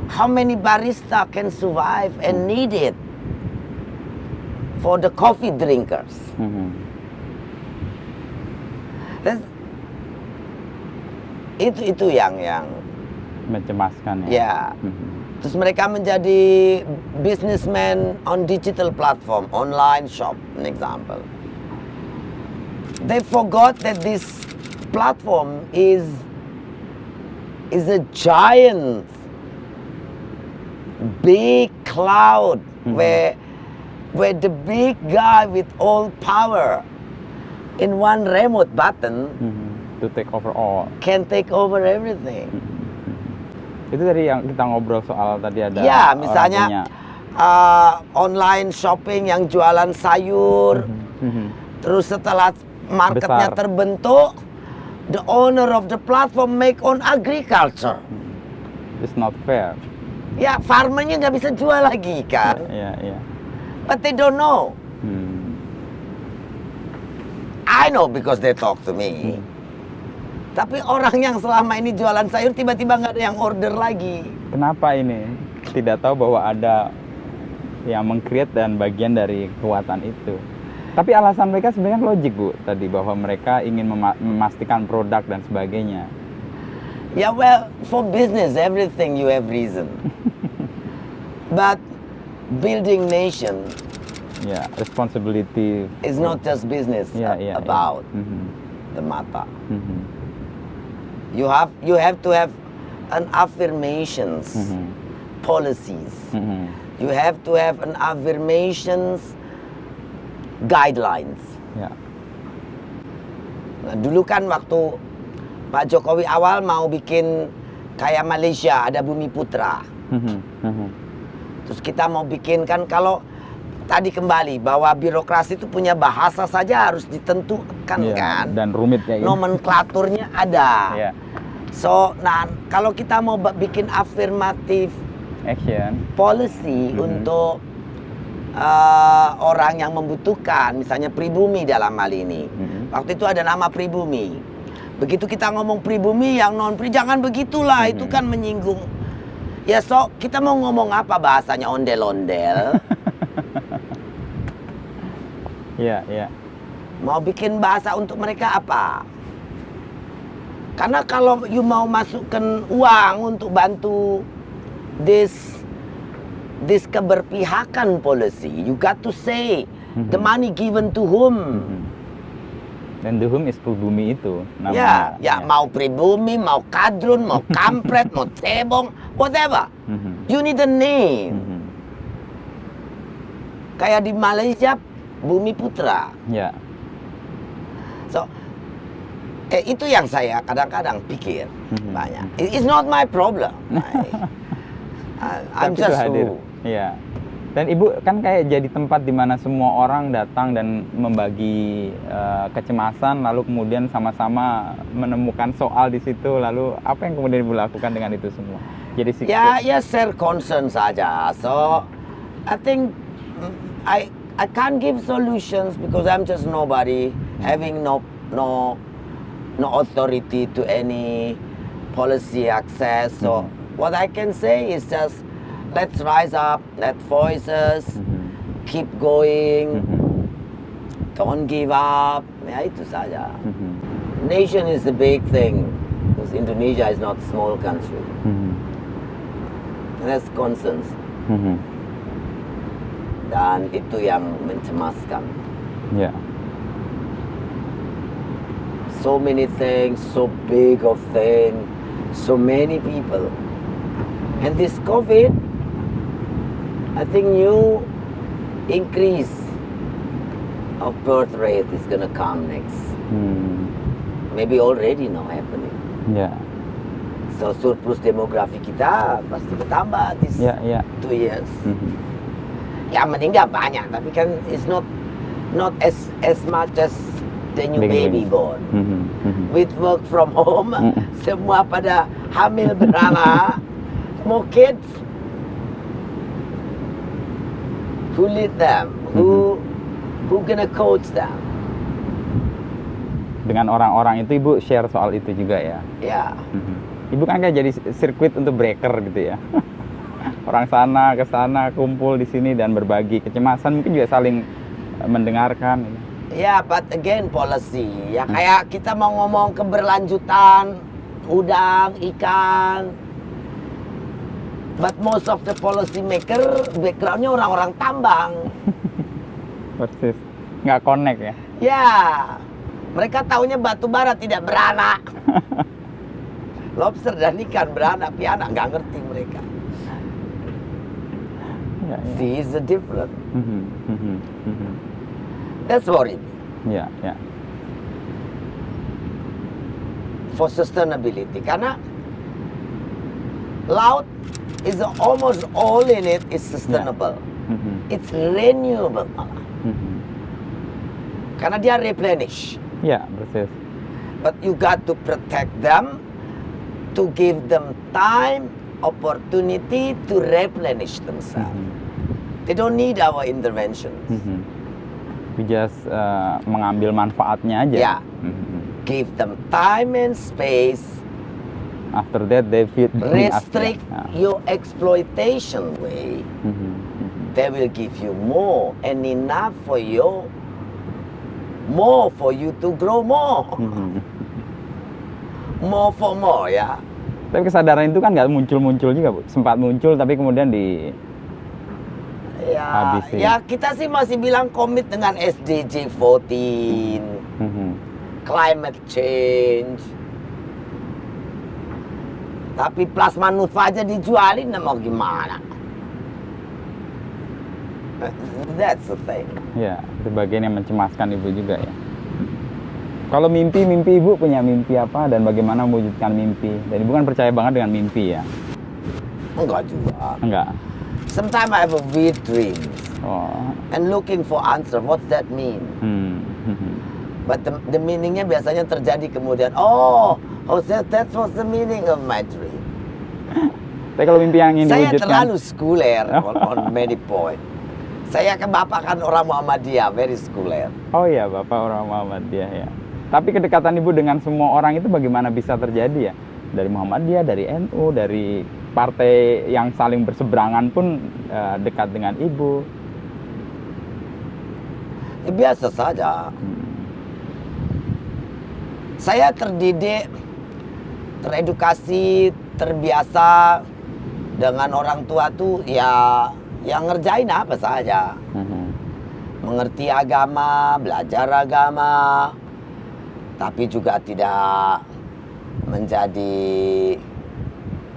How many barista can survive and need it for the coffee drinkers? Itu yang mencemaskan ya. Ya. Terus mereka menjadi businessman on digital platform, online shop, an example. They forgot that this platform is a giant, big cloud where the big guy with all power in one remote button to take over all can take over everything. Itu tadi yang kita ngobrol soal tadi ada. Ya, misalnya online shopping yang jualan sayur, terus setelah marketnya terbentuk, the owner of the platform make on agriculture. It's not fair. Ya, farmernya nggak bisa jual lagi kan. Iya, iya. But they don't know. I know because they talk to me. Tapi orang yang selama ini jualan sayur tiba-tiba nggak ada yang order lagi. Kenapa ini? Tidak tahu bahwa ada yang meng-create dan bagian dari kekuatan itu. Tapi alasan mereka sebenarnya logik, Bu, tadi bahwa mereka ingin memastikan produk dan sebagainya. Yeah, well, for business everything you have reason. But building nation, responsibility is not just business about the mata. You have to have an affirmations policies. You have to have an affirmations guidelines. Yeah. Nah, dulu kan waktu Pak Jokowi awal mau bikin kayak Malaysia, ada Bumi Putra. Terus kita mau bikin kan, kalau tadi kembali bahwa birokrasi itu punya bahasa saja harus ditentukan kan. Dan rumitnya ini. Nomenklaturnya ada. Yeah. So, nah kalau kita mau bikin affirmative action policy untuk orang yang membutuhkan, misalnya pribumi dalam hal ini. Waktu itu ada nama pribumi. Begitu kita ngomong pribumi, yang non-pri jangan begitulah, itu kan menyinggung. Ya, so kita mau ngomong apa bahasanya, ondel-ondel? Iya, iya. Mau bikin bahasa untuk mereka apa? Karena kalau you mau masukkan uang untuk bantu this keberpihakan policy, you got to say the money given to whom. Dan the whom is pribumi itu namanya. Ya, mau pribumi, mau kadrun, mau kampret, mau cebong, whatever. You need a name. Kayak di Malaysia, Bumi Putra. Ya. So, itu yang saya kadang-kadang pikir banyak. It's not my problem. I'm just hadir. Iya. Dan Ibu kan kayak jadi tempat di mana semua orang datang dan membagi kecemasan, lalu kemudian sama-sama menemukan soal di situ. Lalu apa yang kemudian Ibu lakukan dengan itu semua? Jadi ya share concern saja. So I think I can't give solutions because I'm just nobody, having no authority to any policy access. So what I can say is just let's rise up, let voices keep going, don't give up. Ya itu saja. Nation is the big thing because Indonesia is not a small country. That's concerns. Dan itu yang mencemaskan. Yeah. So many things, so big of thing, so many people. And this COVID, I think new increase of birth rate is gonna come next. Maybe already now happening. Yeah. So surplus demografi kita pasti bertambah this Yeah. 2 years. Ya meninggal banyak, tapi kan it's not as much as the new baby born. With work from home, semua pada hamil beranak, more kids. Who lead them? Who gonna coach them? Dengan orang-orang itu Ibu share soal itu juga ya? Ya. Ibu kan kayak jadi sirkuit untuk breaker gitu ya. Orang sana ke sana kumpul di sini dan berbagi kecemasan, mungkin juga saling mendengarkan. Ya, but again policy. Ya kayak kita mau ngomong keberlanjutan udang, ikan. But most of the policy maker backgroundnya orang-orang tambang. Persis. Nggak connect ya? Ya, mereka taunya batu bara tidak beranak. Lobster dan ikan beranak, pianak nggak ngerti mereka. Ya. See, is the difference. That's worrying. Ya. For sustainability, karena laut is almost all in it is sustainable. It's renewable malah. Karena dia replenish. Ya, persis. But you got to protect them, to give them time, opportunity to replenish themselves. They don't need our intervention. We just mengambil manfaatnya aja. Yeah. Give them time and space. After that they feed Restrict your exploitation way. They will give you more and enough for you. More for you to grow more. More for more ya. Tapi kesadaran itu kan nggak muncul-muncul juga, Bu. Sempat muncul tapi kemudian habisin. Ya kita sih masih bilang komit dengan SDG 14, climate change. Tapi plasma nutfah aja dijualin, mau gimana? That's the thing. Ya, itu bagian yang mencemaskan Ibu juga ya. Kalau mimpi Ibu punya mimpi apa dan bagaimana mewujudkan mimpi? Dan Ibu kan percaya banget dengan mimpi ya? Enggak juga. Enggak. Sometimes I have a weird dream. Oh. And looking for answer. What's that mean? But the meaningnya biasanya terjadi kemudian. That was the meaning of my dream. Tapi kalau mimpi yang ingin Saya diwujudkan, terlalu sekuler on many point. Saya ke bapak kan orang Muhammadiyah, very sekuler. oh iya Bapak orang Muhammadiyah ya. Tapi kedekatan Ibu dengan semua orang itu bagaimana bisa terjadi ya? Dari Muhammadiyah, dari NU, dari partai yang saling berseberangan pun dekat dengan Ibu. Ya, biasa saja. Saya terdidik, teredukasi, terbiasa dengan orang tua tuh ya yang ngerjain apa saja. Mengerti agama, belajar agama, tapi juga tidak menjadi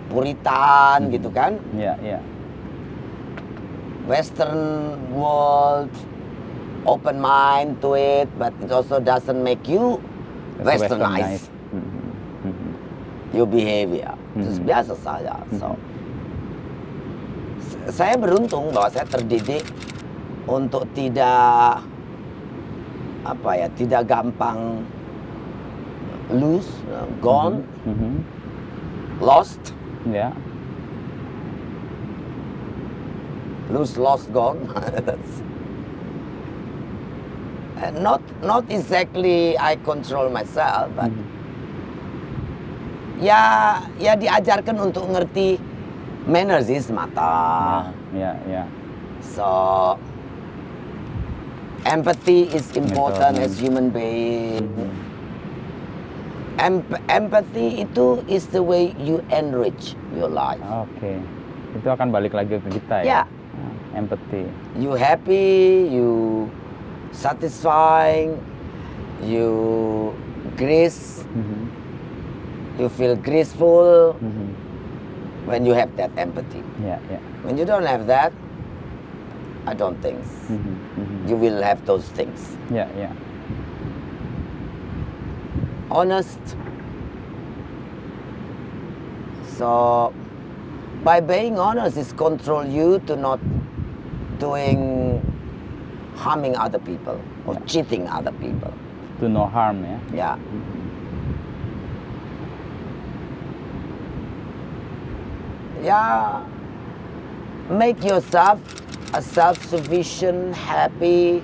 puritan gitu kan. Iya. Western world, open mind to it, but it also doesn't make you westernized your behavior. Itu biasa saja. So, saya beruntung bahwa saya terdidik untuk tidak gampang lose, gone, lost. Ya. lose, lost, gone. That's not exactly I control myself, but ya diajarkan untuk ngerti manners is mata. Ya. So empathy is important as human being. Empathy itu is the way you enrich your life. Oke. Itu akan balik lagi ke kita Ya. ya. Empathy. You happy, you satisfying, you grace, you feel graceful when you have that empathy. Ya. When you don't have that, I don't think you will have those things. Ya. Honest. So by being honest is control you to not doing harming other people or cheating other people. To no harm ya. Yeah. Yeah. Make yourself a self-sufficient, happy,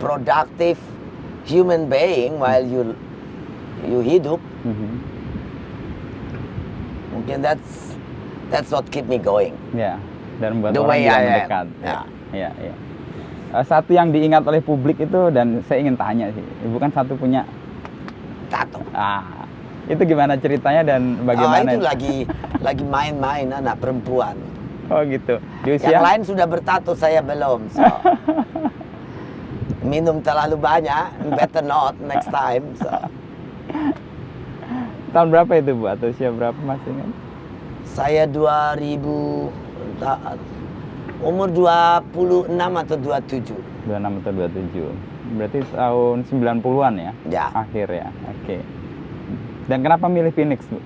productive human being while you hidup. Mungkin that's what keep me going. Ya. Dan membuat The orang way juga I am. mendekat. Ya. Ya. Satu yang diingat oleh publik itu, dan saya ingin tanya sih, Ibu kan satu punya Tato. itu gimana ceritanya dan bagaimana? Itu lagi main-main anak perempuan. Oh gitu. Di usia Yang lain sudah bertato, saya belum. So. Minum terlalu banyak, better not next time. So. Tahun berapa itu Bu? Atau usia berapa masih ingat? Saya umur 26 atau 27. 26 atau 27. Berarti tahun 90-an ya? Ya. Akhir ya. Oke. Dan kenapa milih Phoenix, Bu?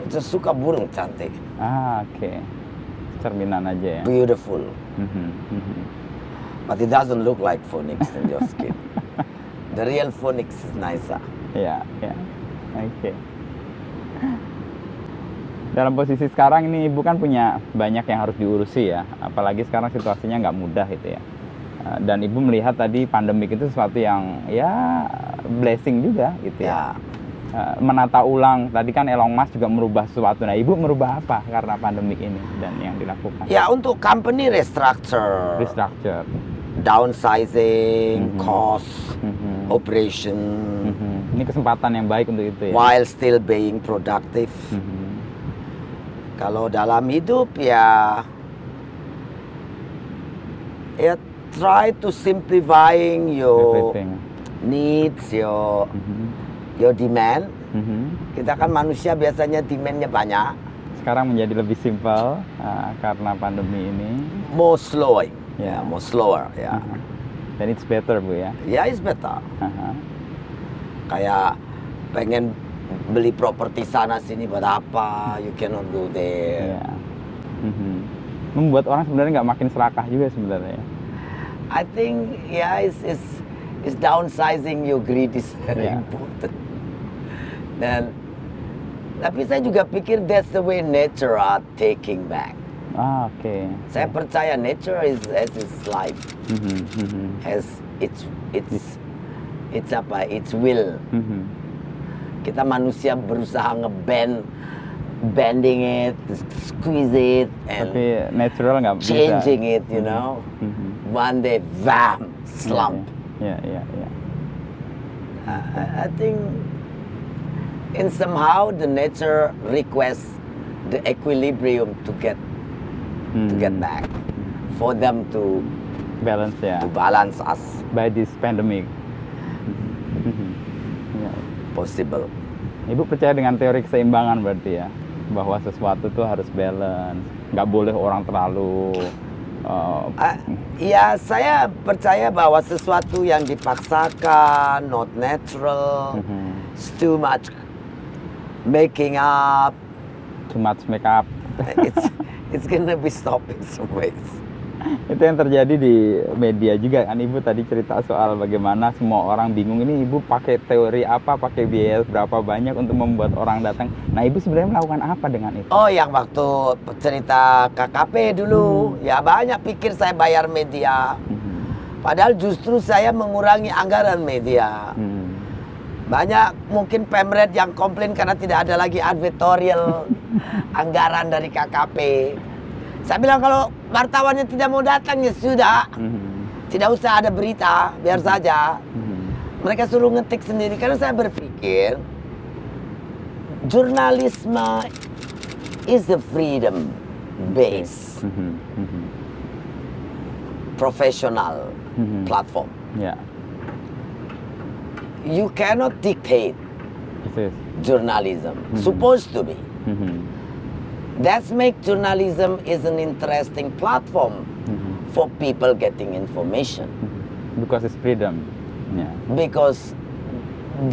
Saya suka burung cantik. Oke. Cerminan aja ya. Beautiful. Mhm. But it doesn't look like phoenix in your skin. The real phoenix is nicer. Ya. Oke. Dalam posisi sekarang ini Ibu kan punya banyak yang harus diurusi ya. Apalagi sekarang situasinya nggak mudah gitu ya. Dan Ibu melihat tadi pandemik itu sesuatu yang ya blessing juga gitu ya. Menata ulang, tadi kan Elon Musk juga merubah sesuatu. Nah Ibu merubah apa karena pandemik ini dan yang dilakukan? Ya, untuk company restructure. Downsizing, cost, operation. Ini kesempatan yang baik untuk itu ya. While still being productive. Kalau dalam hidup ya try to simplifying your Everything. needs, your demand. Kita kan manusia biasanya demandnya banyak. Sekarang menjadi lebih simpel karena pandemi ini. More slowing. Yeah. More slower. Ya. Dan it's better Bu ya. Ya, it's better. Kayak pengen beli properti sana sini buat apa? You cannot go there. Yeah. Membuat orang sebenarnya nggak makin serakah juga sebenarnya. I think it's downsizing your greed is very important. Dan tapi saya juga pikir that's the way nature are taking back. Oke. Saya percaya nature has its life, has its will. Kita manusia berusaha bending it, squeeze it, and tapi natural nggak bisa. changing it, you know. One day, bam, slump. Ya. I think in somehow the nature requests the equilibrium to get back, for them to balance ya. balance us. By this pandemic. Possible. Ibu percaya dengan teori keseimbangan berarti ya, bahwa sesuatu tuh harus balance, nggak boleh orang terlalu. Ya, saya percaya bahwa sesuatu yang dipaksakan, not natural, it's too much making up. Too much makeup. It's gonna be stopped in some ways. Itu yang terjadi di media juga kan. Ibu tadi cerita soal bagaimana semua orang bingung ini ibu pakai teori apa, pakai biaya berapa banyak untuk membuat orang datang. Nah ibu sebenarnya melakukan apa dengan itu? Oh, yang waktu cerita KKP dulu, ya banyak pikir saya bayar media. Padahal justru saya mengurangi anggaran media. Banyak mungkin pemret yang komplain karena tidak ada lagi advertorial anggaran dari KKP. Saya bilang kalau wartawannya tidak mau datang ya sudah. Tidak usah ada berita, biar saja. Mereka suruh ngetik sendiri karena saya berpikir jurnalisme is a freedom base professional platform. Ya. You cannot dictate Itu. journalism. Supposed to be. That's make journalism is an interesting platform for people getting information. Because it's freedom. Ya. Because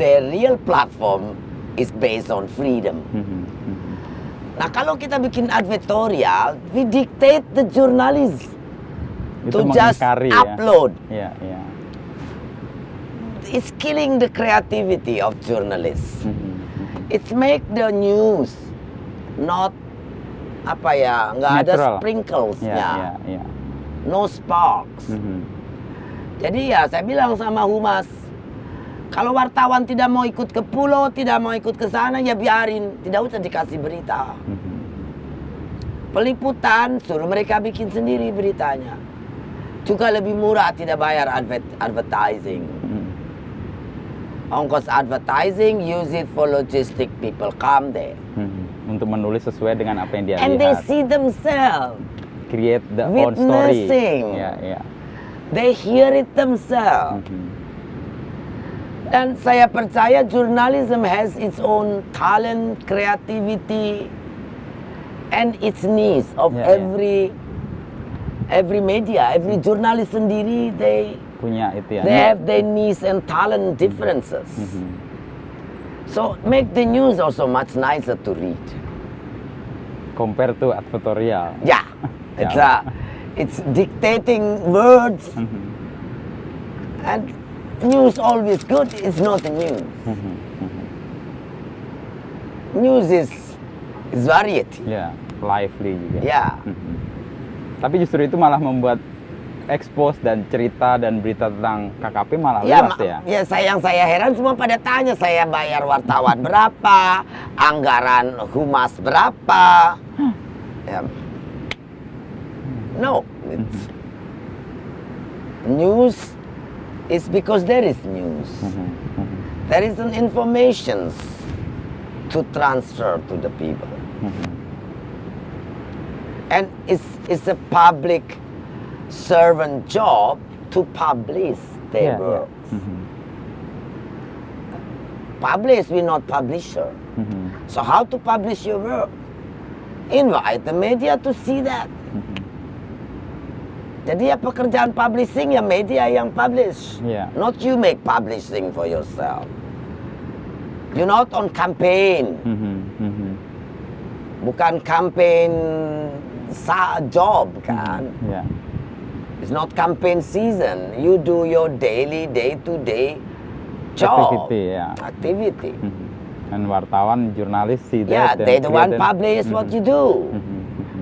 their real platform is based on freedom. Nah kalau kita bikin advertorial, we dictate the journalist Itu to just mengingkari, ya. upload. Ya, ya. It's killing the creativity of journalists. It's make the news not apa ya, nggak ada Natural. sprinkles-nya, Ya, ya, ya. no sparks. Jadi ya saya bilang sama humas, kalau wartawan tidak mau ikut ke pulau, tidak mau ikut ke sana ya biarin, tidak usah dikasih berita. Peliputan suruh mereka bikin sendiri beritanya. Juga lebih murah, tidak bayar advertising. Ongkos advertising, use it for logistic, people come there. Untuk menulis sesuai dengan apa yang dia And they lihat. see themselves. Create the own story. Witnessing. Ya, ya. They hear it themselves. Dan saya percaya journalism has its own talent, creativity, and its needs of Ya, ya. every media, every journalist sendiri, they Punya itu ya. have their needs and talent differences. So make the news also much nicer to read. Compare to advertorial. Yeah, it's dictating words, and news always good. It's not the news. News is variety. Ya, lively juga. Yeah. Tapi justru itu malah membuat expose dan cerita dan berita tentang KKP malah Ya, luas ya. ya yang saya heran semua pada tanya saya bayar wartawan berapa, anggaran humas berapa. Ya. No, it's news is because there is news. There is an information to transfer to the people, and it's a public servant job to publish their works. Publish, we're not publisher. So how to publish your work? Invite the media to see that. Jadi ya pekerjaan publishing ya media yang publish. Yeah. Not you make publishing for yourself. You're not on campaign. Bukan campaign job kan. Ya. It's not campaign season. You do your daily, day-to-day job. Activity, ya. Activity. Dan wartawan, jurnalis see Yeah, that. they the one publish what you do.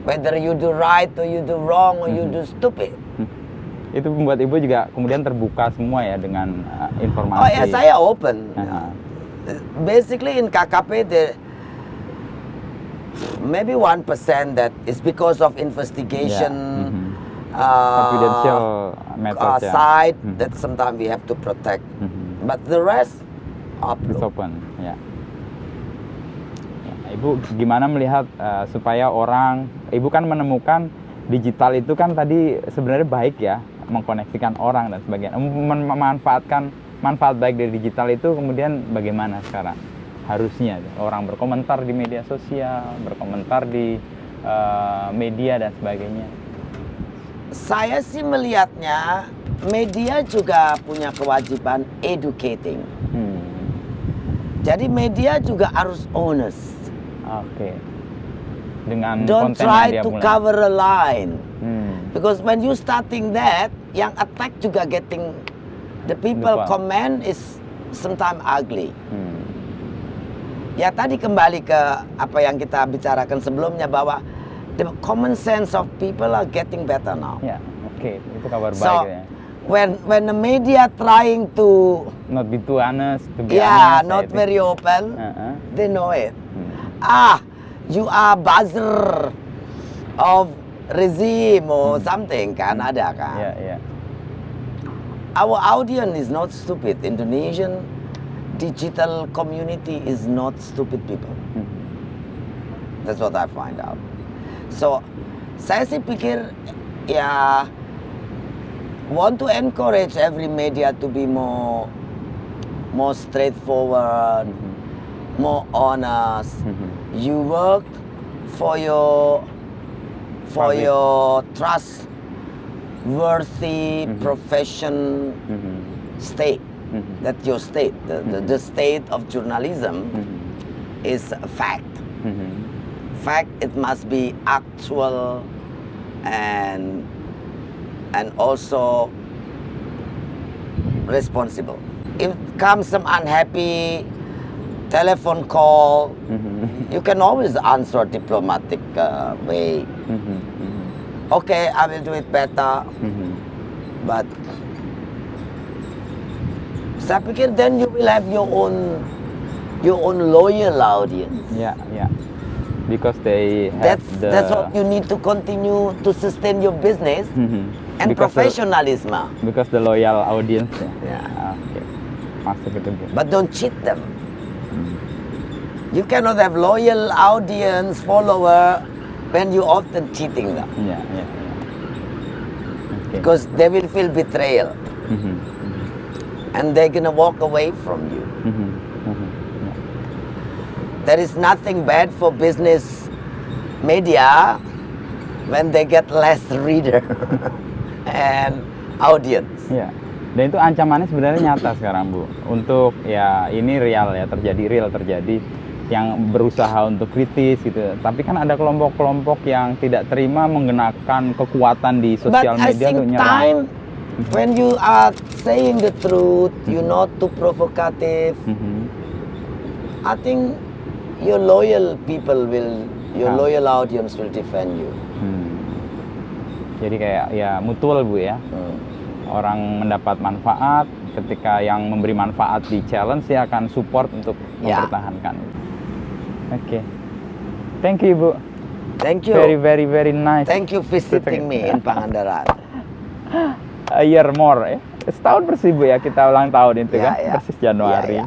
Whether you do right or you do wrong or you do stupid. Itu membuat ibu juga kemudian terbuka semua ya dengan informasi. Oh ya, saya open. Aha. Basically in KKP, maybe 1% that is because of investigation. Confidential methods ya. Side that sometimes we have to protect, but the rest It's upload. open, ya. Ibu gimana melihat supaya orang, ibu kan menemukan digital itu kan tadi sebenarnya baik ya, mengkoneksikan orang dan sebagainya. Memanfaatkan manfaat baik dari digital itu kemudian bagaimana sekarang? Harusnya orang berkomentar di media sosial, berkomentar di media dan sebagainya. Saya sih melihatnya media juga punya kewajiban educating. Jadi media juga harus honest. Oke. Dengan Don't konten try yang dia to mulai. cover a line. Because when you starting that, yang attack juga getting, the people Lupa. comment is sometimes ugly. Ya tadi kembali ke apa yang kita bicarakan sebelumnya bahwa the common sense of people are getting better now. Ya, oke, itu kabar So baik ya. when the media trying to Not be too honest, to be yeah honest. not very open, Uh-uh. they know it. Hmm. You are buzzer of regime or something kan ada kan. Ya, ya. Our audience is not stupid. Indonesian digital community is not stupid people. That's what I find out. So, saya sih pikir ya want to encourage every media to be more straightforward, more honest. You work for your Public. trustworthy profession state. That your state, the state of journalism is a fact. Fact, it must be actual and also responsible. If comes some unhappy telephone call, you can always answer diplomatic way. Okay, I will do it better. But saya pikir then you will have your own loyal audience. Ya, ya. Because they have That's what you need to continue to sustain your business and professionalism. Because the loyal audience ya. Yeah. Oke. Masuk itu, Bu. But don't cheat them. You cannot have loyal audience follower when you often cheating them, Ya, ya, ya. Oke. because they will feel betrayal and they're gonna walk away from you. Ya. There is nothing bad for business media when they get less reader and audience. Ya. Dan itu ancamannya sebenarnya nyata sekarang, Bu. Untuk ya ini real terjadi yang berusaha untuk kritis gitu. Tapi kan ada kelompok-kelompok yang tidak terima menggunakan kekuatan di sosial But I media think untuk nyerang. time when you are saying the truth, you're not too provocative. I think your loyal people will, your loyal audience will defend you. Jadi kayak ya mutual, Bu ya. Orang mendapat manfaat, ketika yang memberi manfaat di challenge dia akan support untuk Ya. mempertahankan. Oke. Thank you, Bu. Thank you. Very, very, very nice. Thank you visiting me in Pangandaran. A year more ya. Setahun persis, Bu ya, kita ulang tahun itu Ya, kan, ya. persis Januari. Ya, ya.